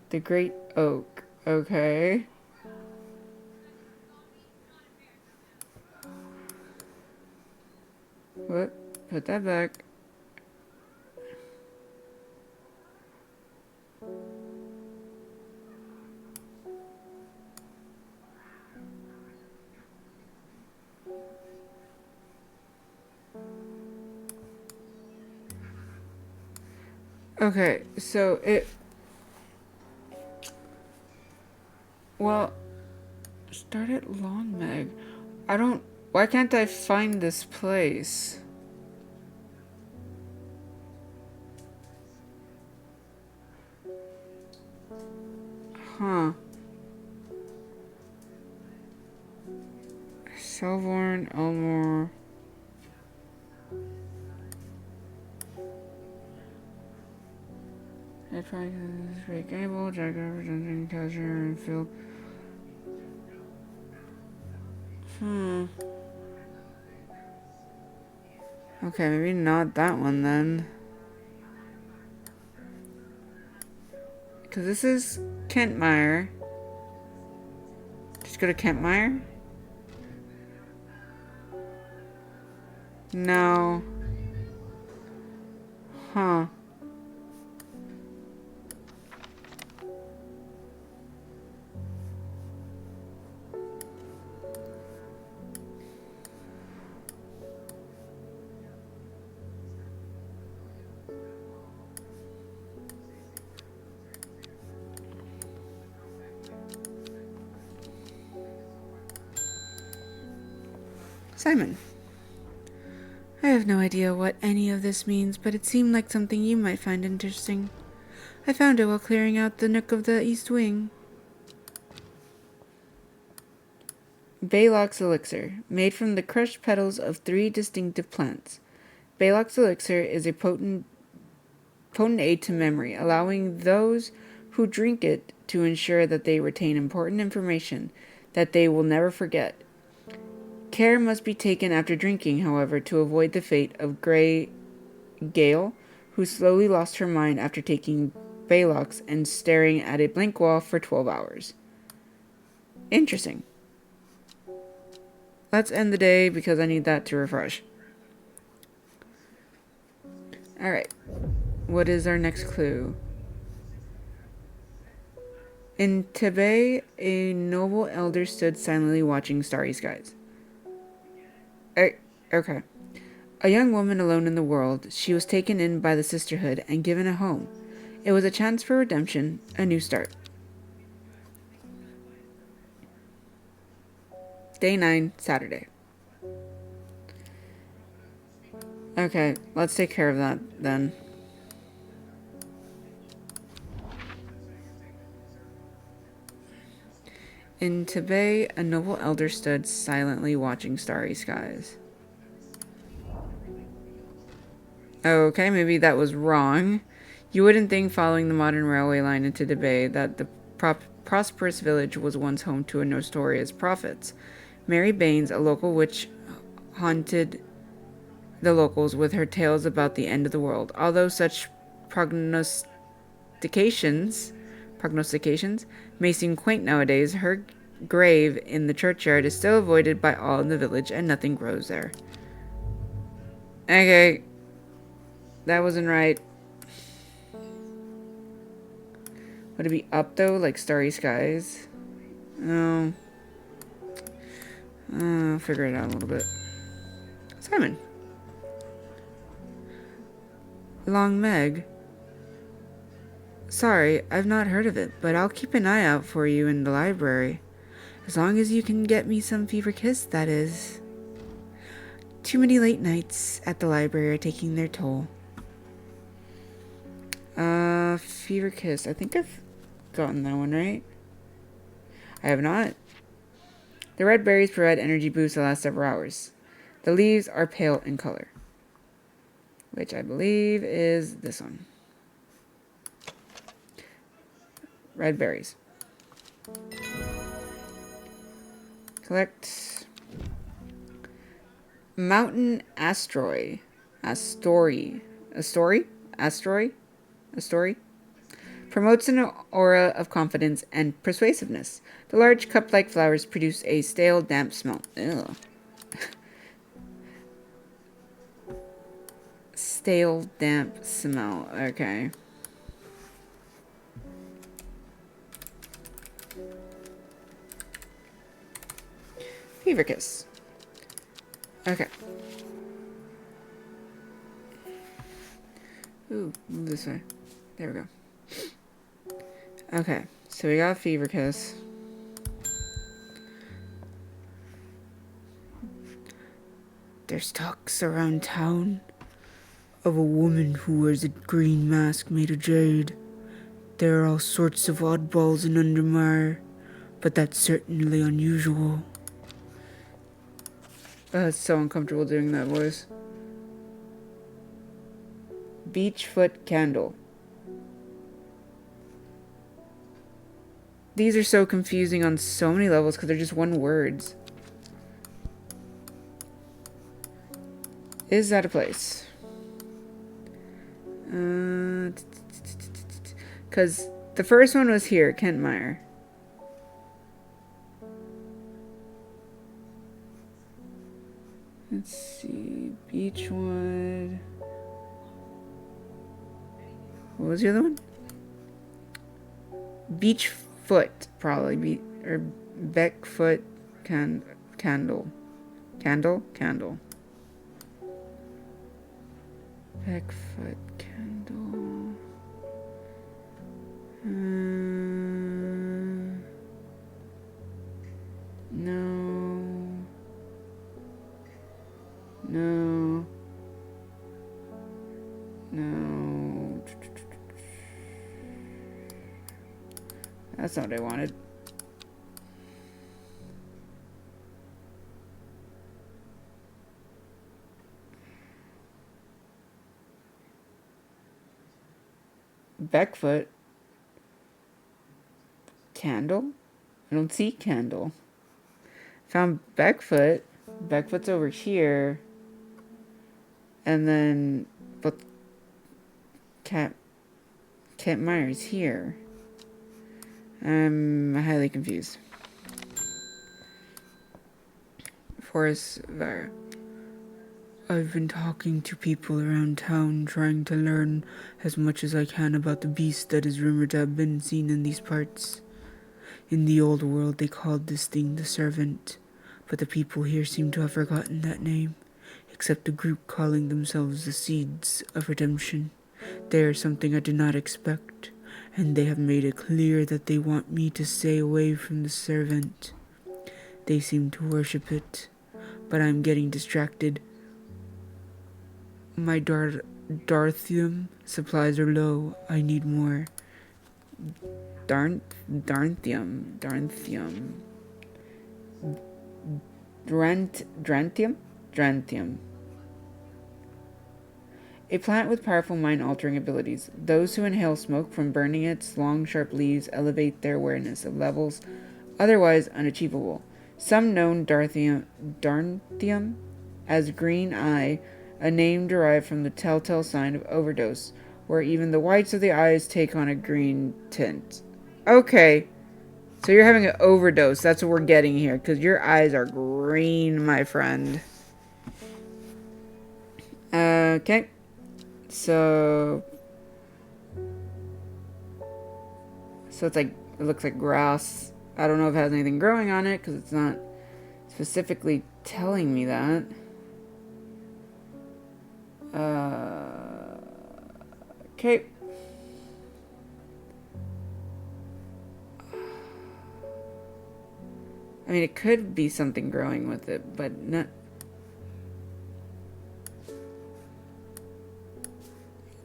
The Great Oak. Okay. What? Put that back. Okay, so it... Well, start at Long Meg. I don't... Why can't I find this place? Huh. Selborne, Elmore... I try to speak able, Jack representing Catcher and Phil. Okay, maybe not that one then. Because this is Kentmire. Just go to Kentmire? No. Huh. Simon. I have no idea what any of this means, but it seemed like something you might find interesting. I found it while clearing out the nook of the east wing. Baylock's Elixir, made from the crushed petals of 3 distinctive plants. Baylock's Elixir is a potent aid to memory, allowing those who drink it to ensure that they retain important information that they will never forget. Care must be taken after drinking, however, to avoid the fate of Gale, who slowly lost her mind after taking Baylock's and staring at a blank wall for 12 hours. Interesting. Let's end the day because I need that to refresh. Alright. What is our next clue? In Tibet, a noble elder stood silently watching starry skies. Okay. A young woman alone in the world, she was taken in by the sisterhood and given a home. It was a chance for redemption, a new start. Day 9, Saturday. Okay, let's take care of that then. In Tibet, a noble elder stood silently watching starry skies. Okay, maybe that was wrong. You wouldn't think following the modern railway line into Tibet that the prosperous village was once home to a notorious prophets. Mary Baines, a local witch, haunted the locals with her tales about the end of the world. Although such prognostications may seem quaint nowadays, her grave in the churchyard is still avoided by all in the village and nothing grows there. Okay. That wasn't right. Would it be up though, like starry skies? No. I'll figure it out a little bit. Simon. Long Meg. Sorry, I've not heard of it, but I'll keep an eye out for you in the library. As long as you can get me some fever kiss, that is. Too many late nights at the library are taking their toll. Fever kiss. I think I've gotten that one, right? I have not. The red berries provide energy boosts that last several hours. The leaves are pale in color, which I believe is this one. Red berries. Collect mountain astory. Promotes an aura of confidence and persuasiveness. The large cup-like flowers produce a stale, damp smell. Ew. Stale, damp smell. Okay. Fever kiss. Okay. Ooh, move this way. There we go. Okay, so we got Fever Kiss. There's talks around town of a woman who wears a green mask made of jade. There are all sorts of oddballs in Undermire, but that's certainly unusual. It's so uncomfortable doing that voice. Beachfoot Candle. These are so confusing on so many levels because they're just one words. Is that a place? Because the first one was here, Kentmire. Let's see, Beechwood. What was the other one? Beachfoot, probably. Or Beckfoot Candle. Candle. Beckfoot Candle. No. That's not what I wanted. Beckfoot. Candle? I don't see candle. Found Beckfoot. Beckfoot's over here. And then, but Kentmire's here. I'm highly confused. Forest Var. I've been talking to people around town, trying to learn as much as I can about the beast that is rumored to have been seen in these parts. In the old world, they called this thing the Servant, but the people here seem to have forgotten that name, except a group calling themselves the Seeds of Redemption. They are something I did not expect, and they have made it clear that they want me to stay away from the Servant. They seem to worship it, but I'm getting distracted. My Darthium supplies are low. I need more. Darnthium. Dranthium. A plant with powerful mind-altering abilities. Those who inhale smoke from burning its long, sharp leaves elevate their awareness of levels otherwise unachievable. Some known Darnthium as Green Eye, a name derived from the telltale sign of overdose, where even the whites of the eyes take on a green tint. Okay, so you're having an overdose. That's what we're getting here, because your eyes are green, my friend. Okay. So it's like, it looks like grass. I don't know if it has anything growing on it, because it's not specifically telling me that. Okay. I mean, it could be something growing with it, but not.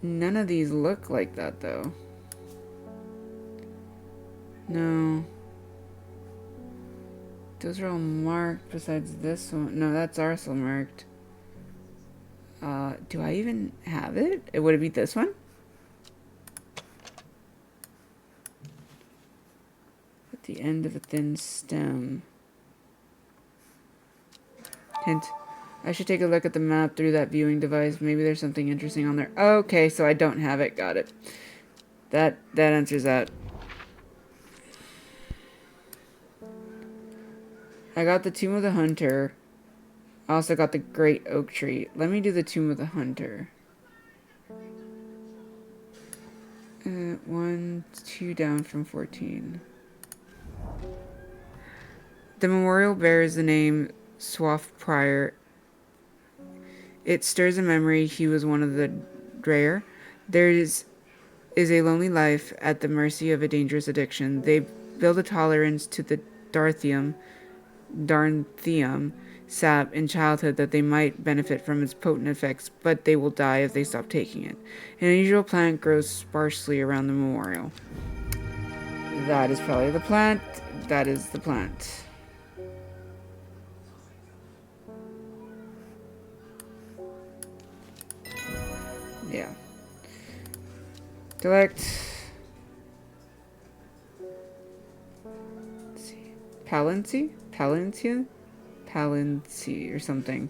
None of these look like that, though. No. Those are all marked besides this one. No, that's also marked. Do I even have it? Would it be this one? At the end of a thin stem. Hint. I should take a look at the map through that viewing device. Maybe there's something interesting on there. Okay, so I don't have it. Got it. That answers that. I got the Tomb of the Hunter. I also got the Great Oak Tree. Let me do the Tomb of the Hunter. 1, 2 down from 14. The memorial bears the name Swaff Prior. It stirs a memory. He was one of the Dreyer. There's is a lonely life at the mercy of a dangerous addiction. They build a tolerance to the darnthium sap in childhood that they might benefit from its potent effects, but they will die if they stop taking it. An unusual plant grows sparsely around the memorial. That is probably the plant. That is the plant. Yeah. Collect. Let's see. Palancy? Palantia? Palancy or something.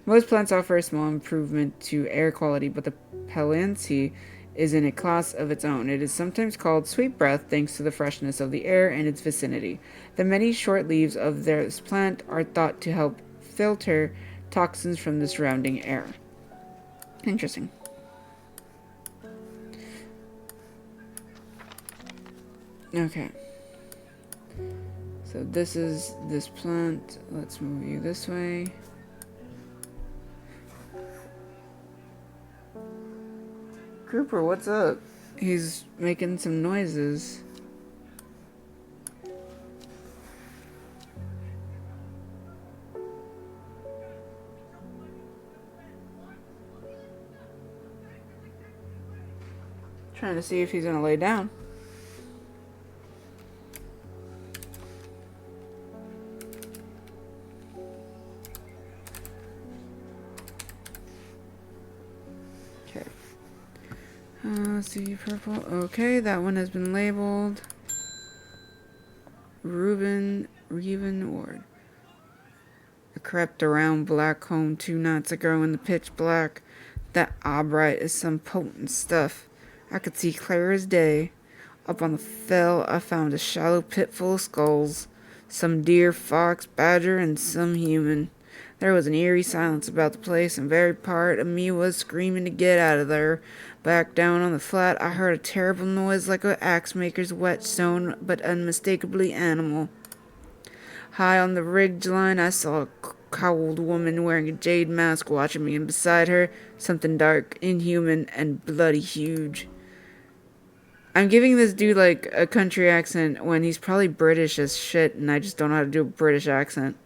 Most plants offer a small improvement to air quality, but the Palancy is in a class of its own. It is sometimes called sweet breath thanks to the freshness of the air in its vicinity. The many short leaves of this plant are thought to help filter toxins from the surrounding air. Interesting. Okay. So this is this plant. Let's move you this way. Cooper, what's up? He's making some noises. Trying to see if he's gonna lay down. Okay. Let's see, purple. Okay, that one has been labeled. Reven Ward. I crept around black home 2 nights ago in the pitch black. That obrite is some potent stuff. I could see clear as day. Up on the fell, I found a shallow pit full of skulls. Some deer, fox, badger, and some human. There was an eerie silence about the place, and very part of me was screaming to get out of there. Back down on the flat, I heard a terrible noise like an axe maker's whetstone, but unmistakably animal. High on the ridge line, I saw a cowled woman wearing a jade mask watching me, and beside her, something dark, inhuman, and bloody huge. I'm giving this dude like a country accent when he's probably British as shit, and I just don't know how to do a British accent.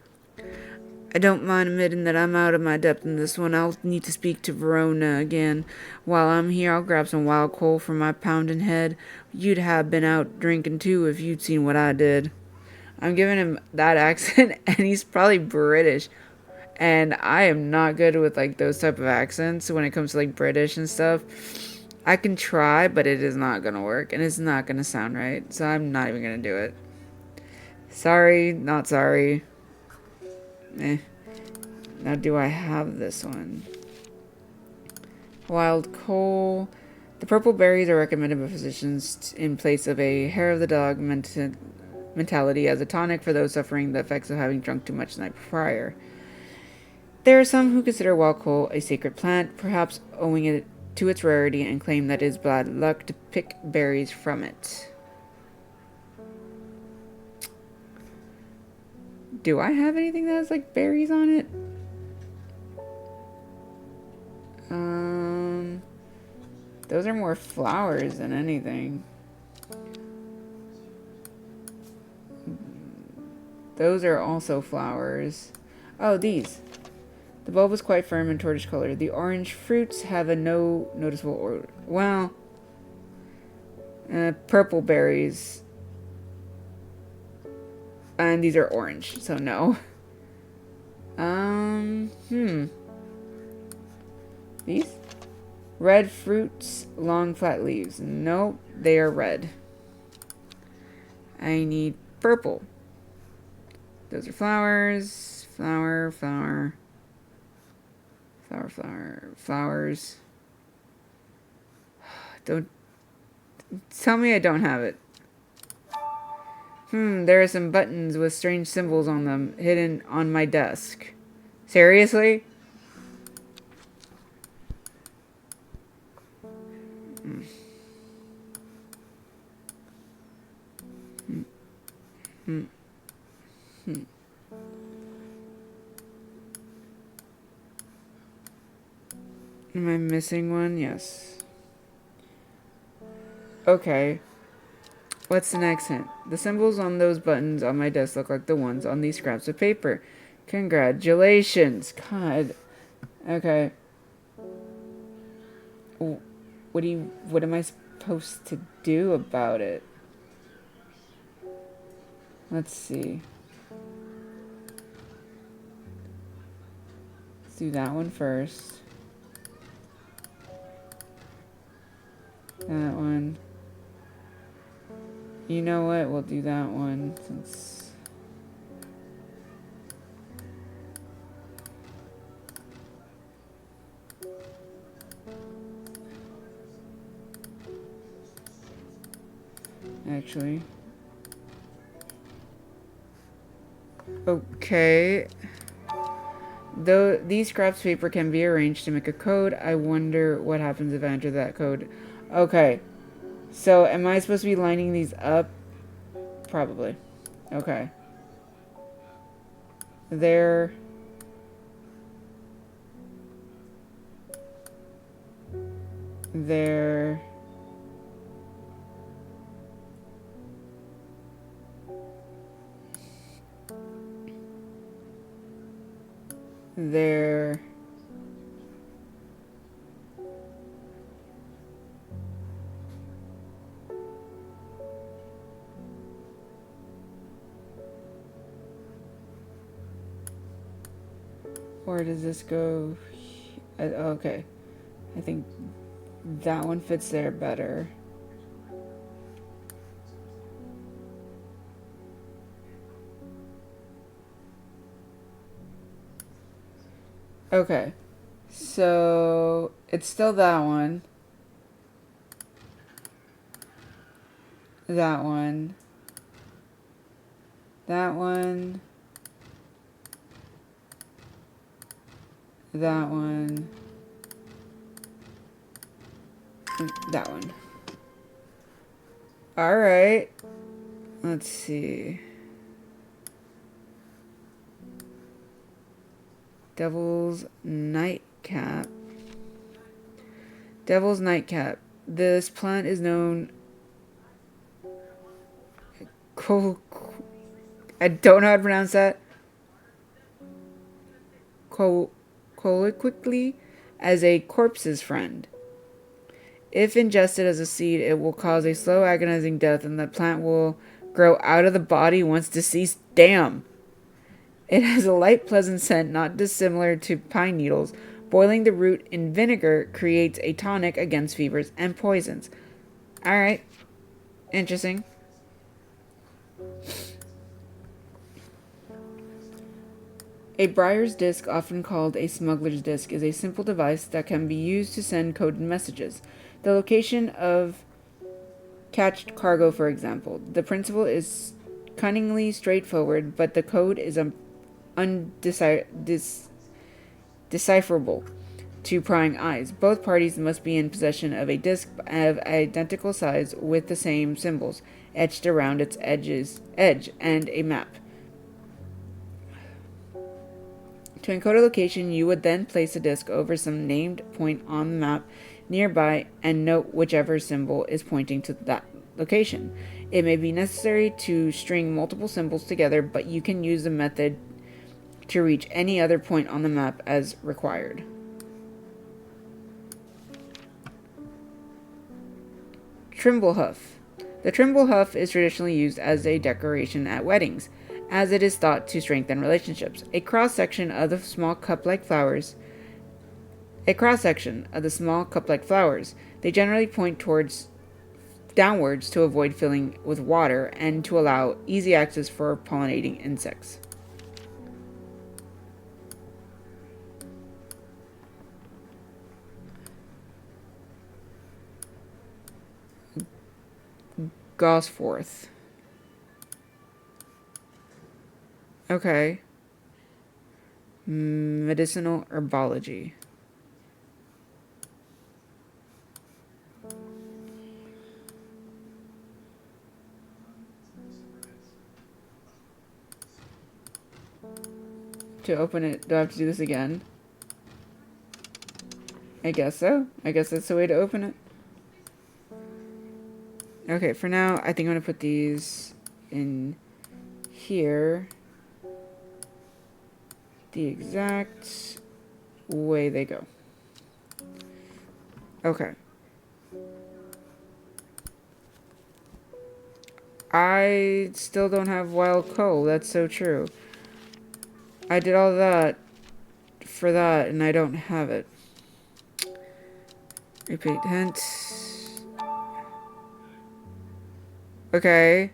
I don't mind admitting that I'm out of my depth in this one. I'll need to speak to Verona again. While I'm here, I'll grab some wild coal for my pounding head. You'd have been out drinking too if you'd seen what I did. I'm giving him that accent, and he's probably British. And I am not good with like those type of accents when it comes to like British and stuff. I can try, but it is not gonna work, and it's not gonna sound right. So I'm not even gonna do it. Sorry, not sorry. Now do I have this one? Wild coal. The purple berries are recommended by physicians in place of a hair of the dog mentality as a tonic for those suffering the effects of having drunk too much the night prior. There are some who consider wild coal a sacred plant, perhaps owing it to its rarity, and claim that it is bad luck to pick berries from it. Do I have anything that has like berries on it? Those are more flowers than anything. Those are also flowers. Oh, these. The bulb is quite firm and tortoise colored. The orange fruits have a no noticeable odor. Well, purple berries. And these are orange, so no. These? Red fruits, long flat leaves. Nope, they are red. I need purple. Those are flowers. Flowers. Don't tell me I don't have it. There are some buttons with strange symbols on them hidden on my desk. Seriously? Am I missing one? Yes. Okay. What's the next hint? The symbols on those buttons on my desk look like the ones on these scraps of paper. Congratulations. God. Okay. What am I supposed to do about it? Let's see. Let's do that one first. That one. You know what? We'll do that one since... Actually. Okay. Though these scraps of paper can be arranged to make a code, I wonder what happens if I enter that code. Okay. So, am I supposed to be lining these up? Probably. Okay. There. There. There. Where does this go? Okay. I think that one fits there better. Okay. So, it's still that one. That one. That one. That one. That one. Alright. Let's see. Devil's Nightcap. Devil's Nightcap. This plant is known... I don't know how to pronounce that. Colloquially as a corpse's friend. If ingested as a seed, it will cause a slow, agonizing death, and the plant will grow out of the body once deceased. Damn! It has a light, pleasant scent, not dissimilar to pine needles. Boiling the root in vinegar creates a tonic against fevers and poisons. Alright. Interesting. A Briar's disc, often called a smuggler's disc, is a simple device that can be used to send coded messages. The location of cached cargo, for example. The principle is cunningly straightforward, but the code is undecipherable to prying eyes. Both parties must be in possession of a disc of identical size with the same symbols etched around its edge and a map. To encode a location, you would then place a disc over some named point on the map nearby and note whichever symbol is pointing to that location. It may be necessary to string multiple symbols together, but you can use the method to reach any other point on the map as required. Trimblehoof. The trimblehoof is traditionally used as a decoration at weddings, as it is thought to strengthen relationships. A cross-section of the small cup-like flowers. They generally point downwards to avoid filling with water and to allow easy access for pollinating insects. Gosforth. Okay. Medicinal herbology. To open it, do I have to do this again? I guess so. I guess that's the way to open it. Okay, for now, I think I'm going to put these in here. The exact way they go. Okay. I still don't have wild coal. That's so true. I did all that for that, and I don't have it. Repeat hint. Okay.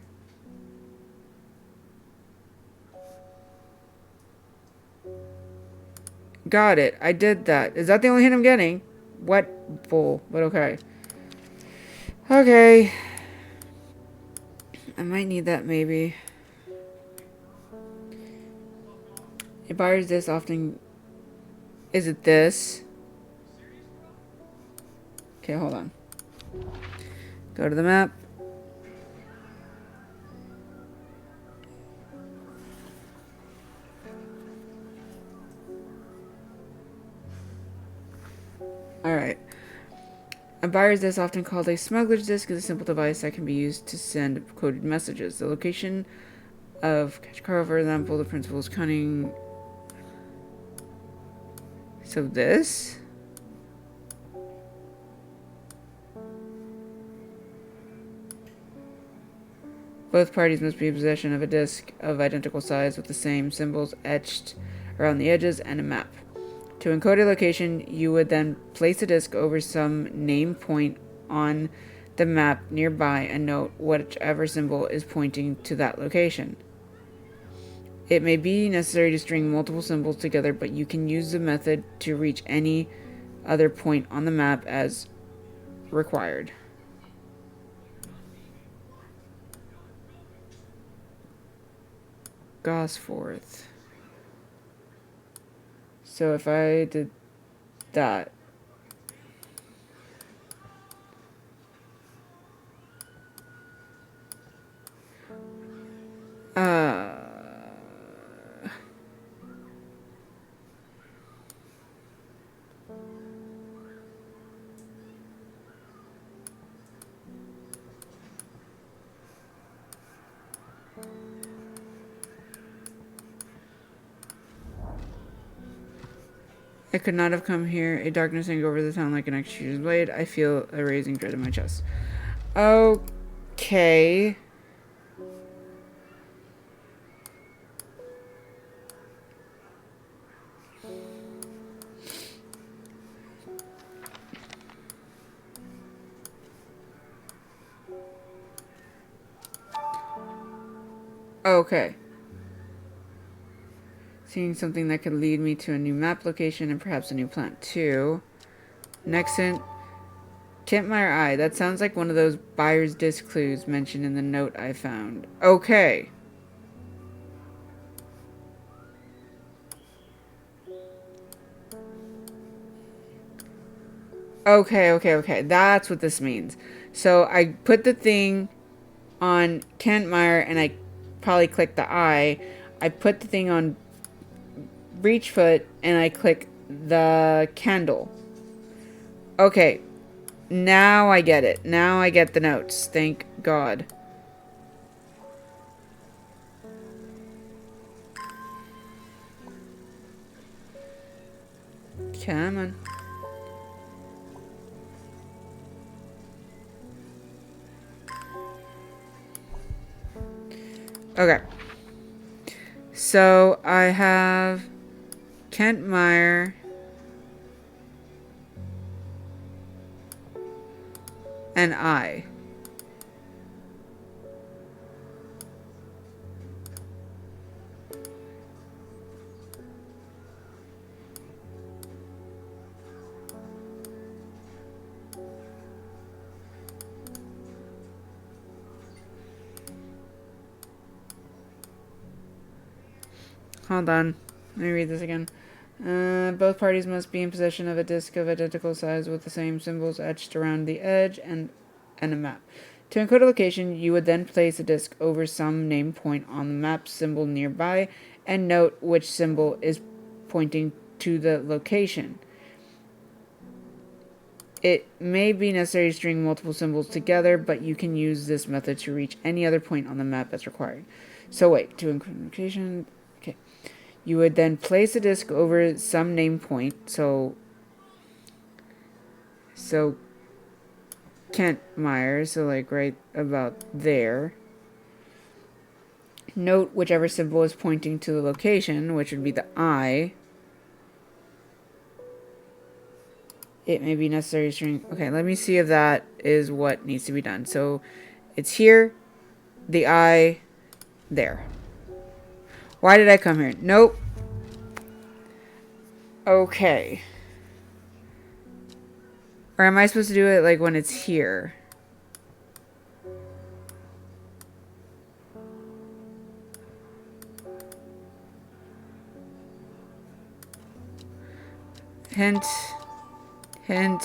Got it. I did that. Is that the only hint I'm getting? What bull? But okay. Okay. I might need that maybe. It buyers this often. Is it this? Okay, hold on. Go to the map. Alright. A buyer's disc, often called a smuggler's disc, is a simple device that can be used to send coded messages. The location of Kashkara, for example, the principle is cunning. So this? Both parties must be in possession of a disc of identical size with the same symbols etched around the edges and a map. To encode a location, you would then place a disc over some name point on the map nearby and note whichever symbol is pointing to that location. It may be necessary to string multiple symbols together, but you can use the method to reach any other point on the map as required. Gosforth. So if I did that. I could not have come here. A darkness hanging over the town like an executioner's blade. I feel a raising dread in my chest. Okay. Okay. Seeing something that could lead me to a new map location and perhaps a new plant too. Next hint. Kentmire Eye. That sounds like one of those buyer's disc clues mentioned in the note I found. Okay. Okay. That's what this means. So I put the thing on Kentmire and I probably clicked the eye. I put the thing on Breachfoot and I click the candle. Okay. Now I get it. Now I get the notes. Thank God. Come on. Okay. So I have Kentmire and I. Hold on. Let me read this again. Both parties must be in possession of a disc of identical size with the same symbols etched around the edge and a map. To encode a location, you would then place a disc over some name point on the map symbol nearby and note which symbol is pointing to the location. It may be necessary to string multiple symbols together, but you can use this method to reach any other point on the map as required. So wait, to encryption. Okay. You would then place a disk over some name point. So Kent Meyer, so like right about there. Note whichever symbol is pointing to the location, which would be the eye. It may be necessary to string. Okay, let me see if that is what needs to be done. So it's here, the eye, there. Why did I come here? Nope. Okay. Or am I supposed to do it like when it's here? Hint. Hint.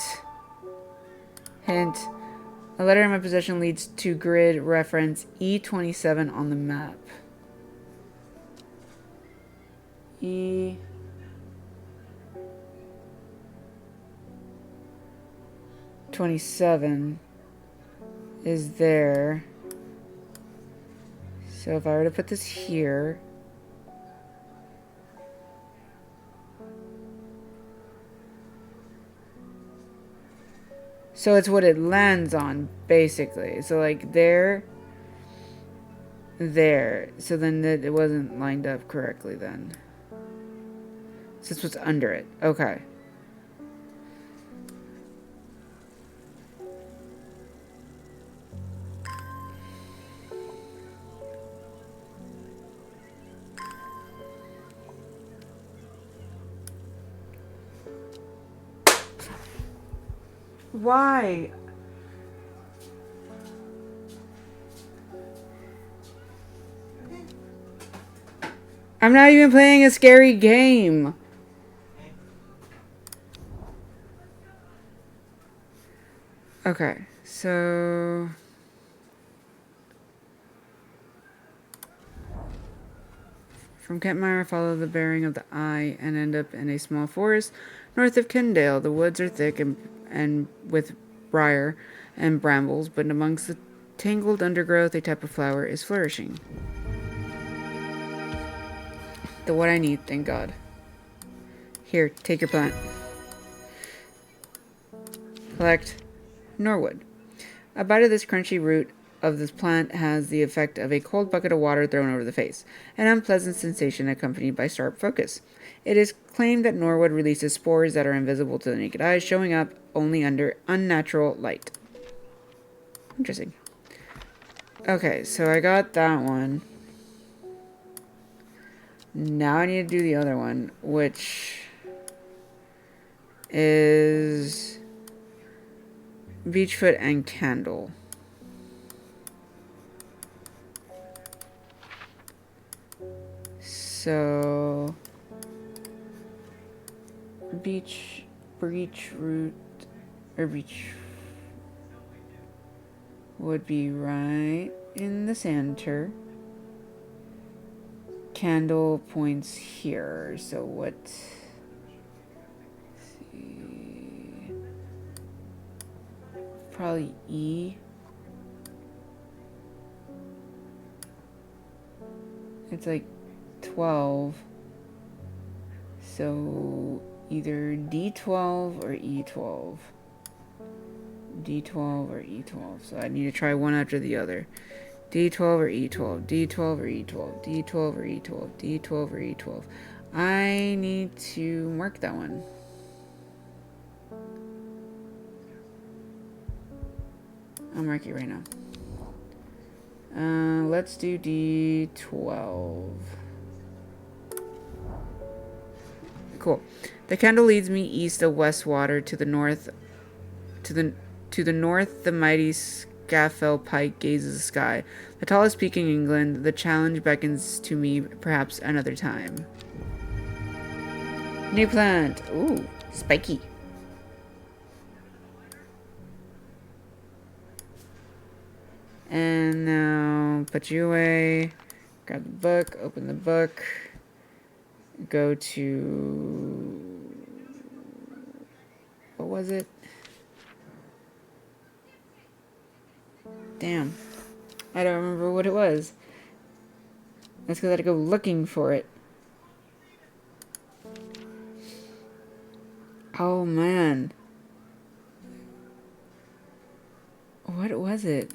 Hint. A letter in my possession leads to grid reference E27 on the map. E27 is there. So if I were to put this here, so it's what it lands on, basically. So like there. So then it wasn't lined up correctly then. So this was under it. Okay. Why? I'm not even playing a scary game. Okay, so from Kentmire, follow the bearing of the eye and end up in a small forest north of Kendale. The woods are thick and with briar and brambles, but amongst the tangled undergrowth, a type of flower is flourishing. The what I need, thank God. Here, take your plant. Collect Norwood. A bite of this crunchy root of this plant has the effect of a cold bucket of water thrown over the face, an unpleasant sensation accompanied by sharp focus. It is claimed that Norwood releases spores that are invisible to the naked eye, showing up only under unnatural light. Interesting. Okay, so I got that one. Now I need to do the other one, which is Beachfoot and Candle. So breach root or beach would be right in the center. Candle points here. So what? Let's see. Probably E. It's like 12. So either D12 or E12. D12 or E12. So I need to try one after the other. D12 or E12. D12 or E12. D12 or E12. D12 or E12. I need to mark that one. I'll mark it right now. Let's do D12. Cool. The candle leads me east of Westwater to the north. To the north, the mighty Scafell Pike gazes the sky. The tallest peak in England. The challenge beckons to me, perhaps another time. New plant. Ooh, spiky. And now put you away. Grab the book. Open the book. Go to... what was it? Damn. I don't remember what it was. That's because I had to go looking for it. Oh, man. What was it?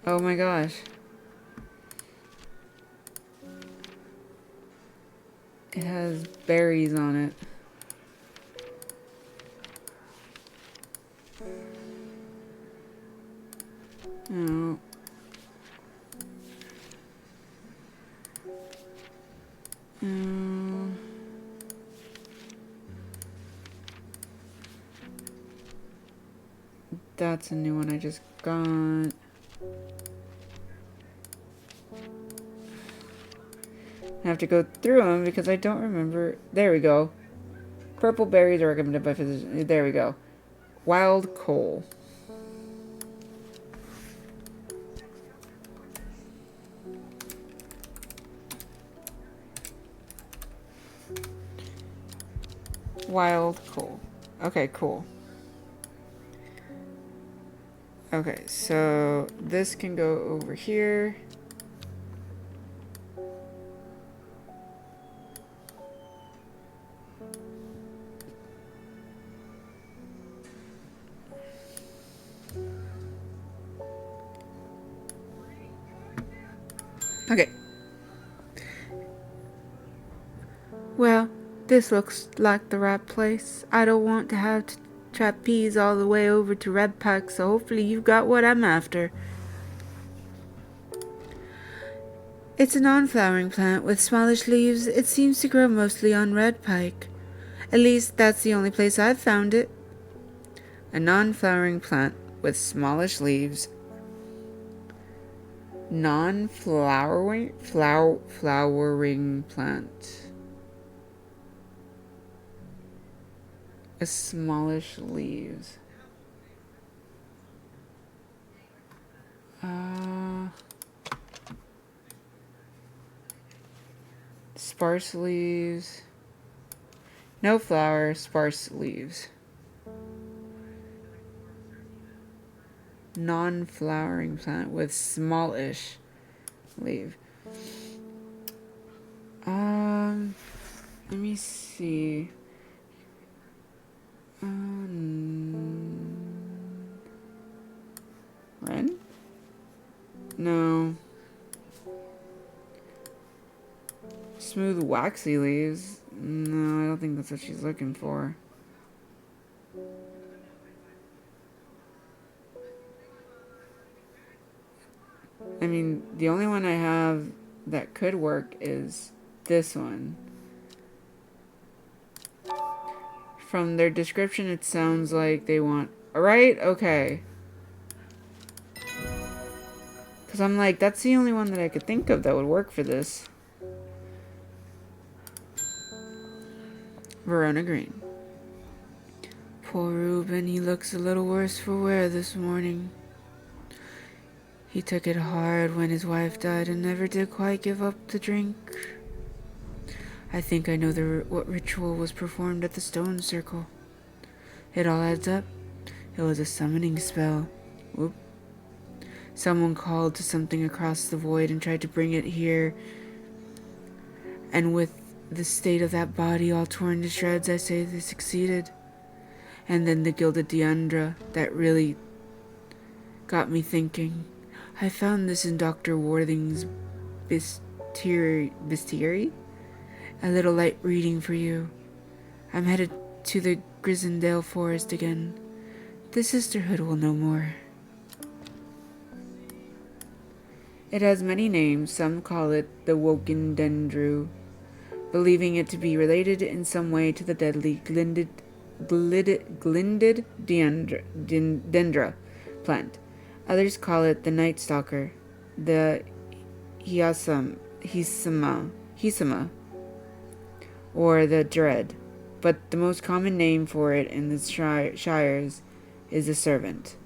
Oh my gosh. It has berries on it. Oh. Oh. That's a new one I just got. I have to go through them because I don't remember. There we go. Purple berries are recommended by physicians. There we go. Wild coal. Wild coal. Okay, cool. Okay, so this can go over here. Okay. Well, this looks like the right place. I don't want to have to trapeze all the way over to Red Pike, so hopefully you've got what I'm after. It's a non-flowering plant with smallish leaves. It seems to grow mostly on Red Pike. At least that's the only place I've found it. A non-flowering plant with smallish leaves. Non-flowering flowering plant. A smallish leaves. Sparse leaves. No flower, sparse leaves. Non-flowering plant with smallish leaf. Let me see. Wren? No. Smooth, waxy leaves? No, I don't think that's what she's looking for. I mean, the only one I have that could work is this one. From their description, it sounds like they want... Right? Okay. Because I'm like, that's the only one that I could think of that would work for this. Verona Green. Poor Reuben, he looks a little worse for wear this morning. He took it hard when his wife died and never did quite give up the drink. I think I know what ritual was performed at the stone circle. It all adds up. It was a summoning spell. Whoop. Someone called to something across the void and tried to bring it here. And with the state of that body all torn to shreds, I say they succeeded. And then the Gilded Deandra, that really got me thinking. I found this in Dr. Worthing's bestiary. A little light reading for you. I'm headed to the Grisendale Forest again. The sisterhood will know more. It has many names. Some call it the Woken Dendru, believing it to be related in some way to the deadly Glinded Dendra plant. Others call it the Night Stalker, the Hisama, or the Dread, but the most common name for it in the shires is the Servant.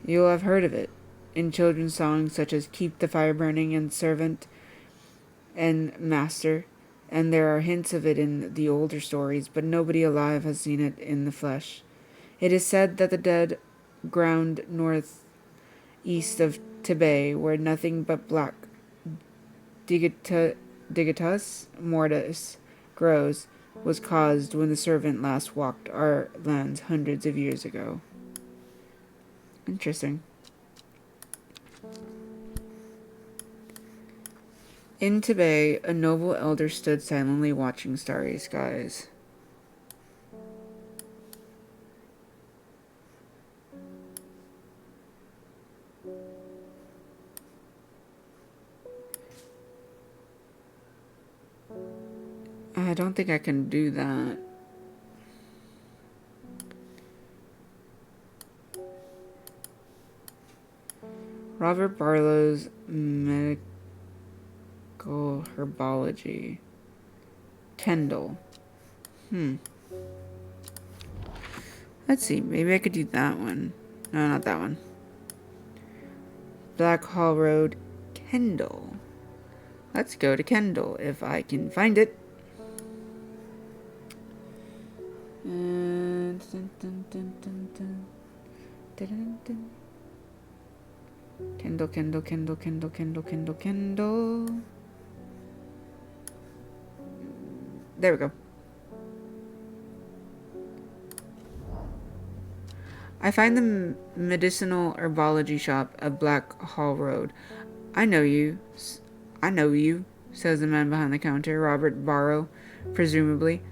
You'll have heard of it in children's songs such as Keep the Fire Burning and Servant and Master, and there are hints of it in the older stories, but nobody alive has seen it in the flesh. It is said that the dead ground northeast of Tibet, where nothing but black Digitus mortis grows, was caused when the servant last walked our lands hundreds of years ago. Interesting. In Tibet, a noble elder stood silently watching starry skies. I don't think I can do that. Robert Barlow's medical herbology. Kendall. Let's see. Maybe I could do that one. No, not that one. Black Hall Road, Kendall. Let's go to Kendall if I can find it. Kendall, Kendall, Kendall, Kendall, Kendall, Kendall, Kendall. There we go. I find the medicinal herbology shop at Black Hall Road. I know you, says the man behind the counter, Robert Barrow, presumably.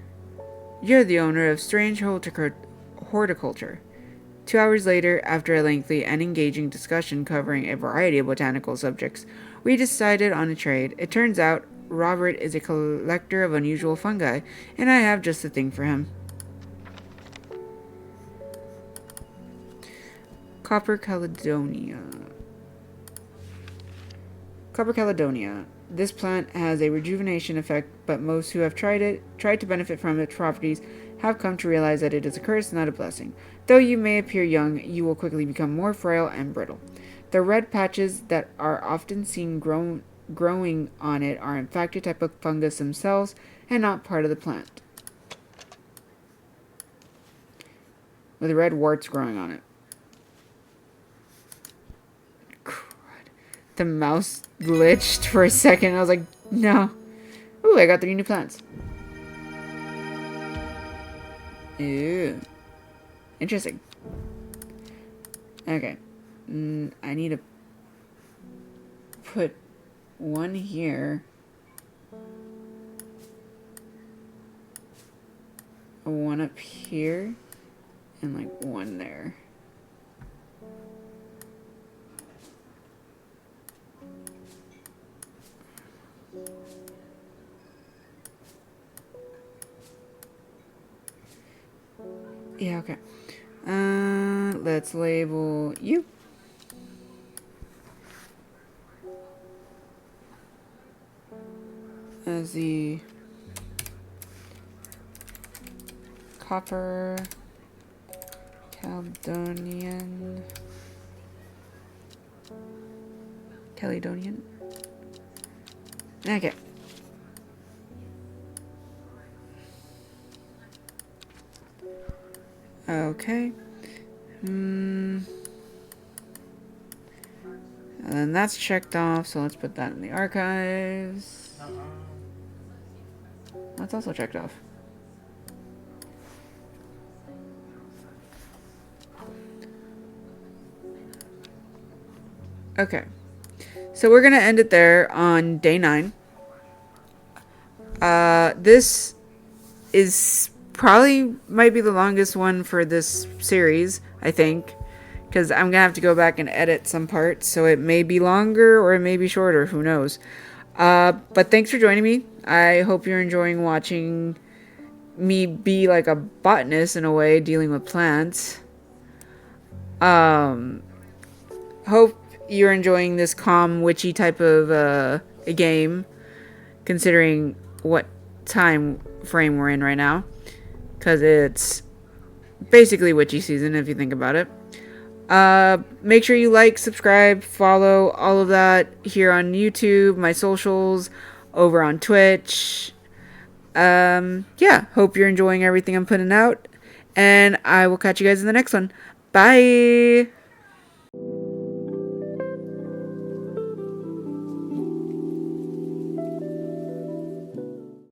You're the owner of Strange Horticulture. 2 hours later, after a lengthy and engaging discussion covering a variety of botanical subjects, we decided on a trade. It turns out Robert is a collector of unusual fungi, and I have just the thing for him. Copper Caledonia. This plant has a rejuvenation effect, but most who have tried to benefit from its properties, have come to realize that it is a curse, not a blessing. Though you may appear young, you will quickly become more frail and brittle. The red patches that are often seen growing on it are in fact a type of fungus themselves and not part of the plant, with red warts growing on it. The mouse glitched for a second. I was like, no. Ooh, I got 3 new plants. Ew. Interesting. Okay. I need to put one here. One up here. And like one there. Yeah, okay. Let's label you. As the Copper Caledonian. Okay. Okay. And then that's checked off, so let's put that in the archives. That's also checked off. Okay. So we're going to end it there on day 9. This is probably might be the longest one for this series, I think, because I'm gonna have to go back and edit some parts, so it may be longer or it may be shorter, who knows. But thanks for joining me. I hope you're enjoying watching me be like a botanist in a way, dealing with plants. Hope you're enjoying this calm, witchy type of a game, considering what time frame we're in right now. Because it's basically witchy season, if you think about it. Make sure you like, subscribe, follow, all of that here on YouTube, my socials, over on Twitch. Yeah, hope you're enjoying everything I'm putting out. And I will catch you guys in the next one. Bye.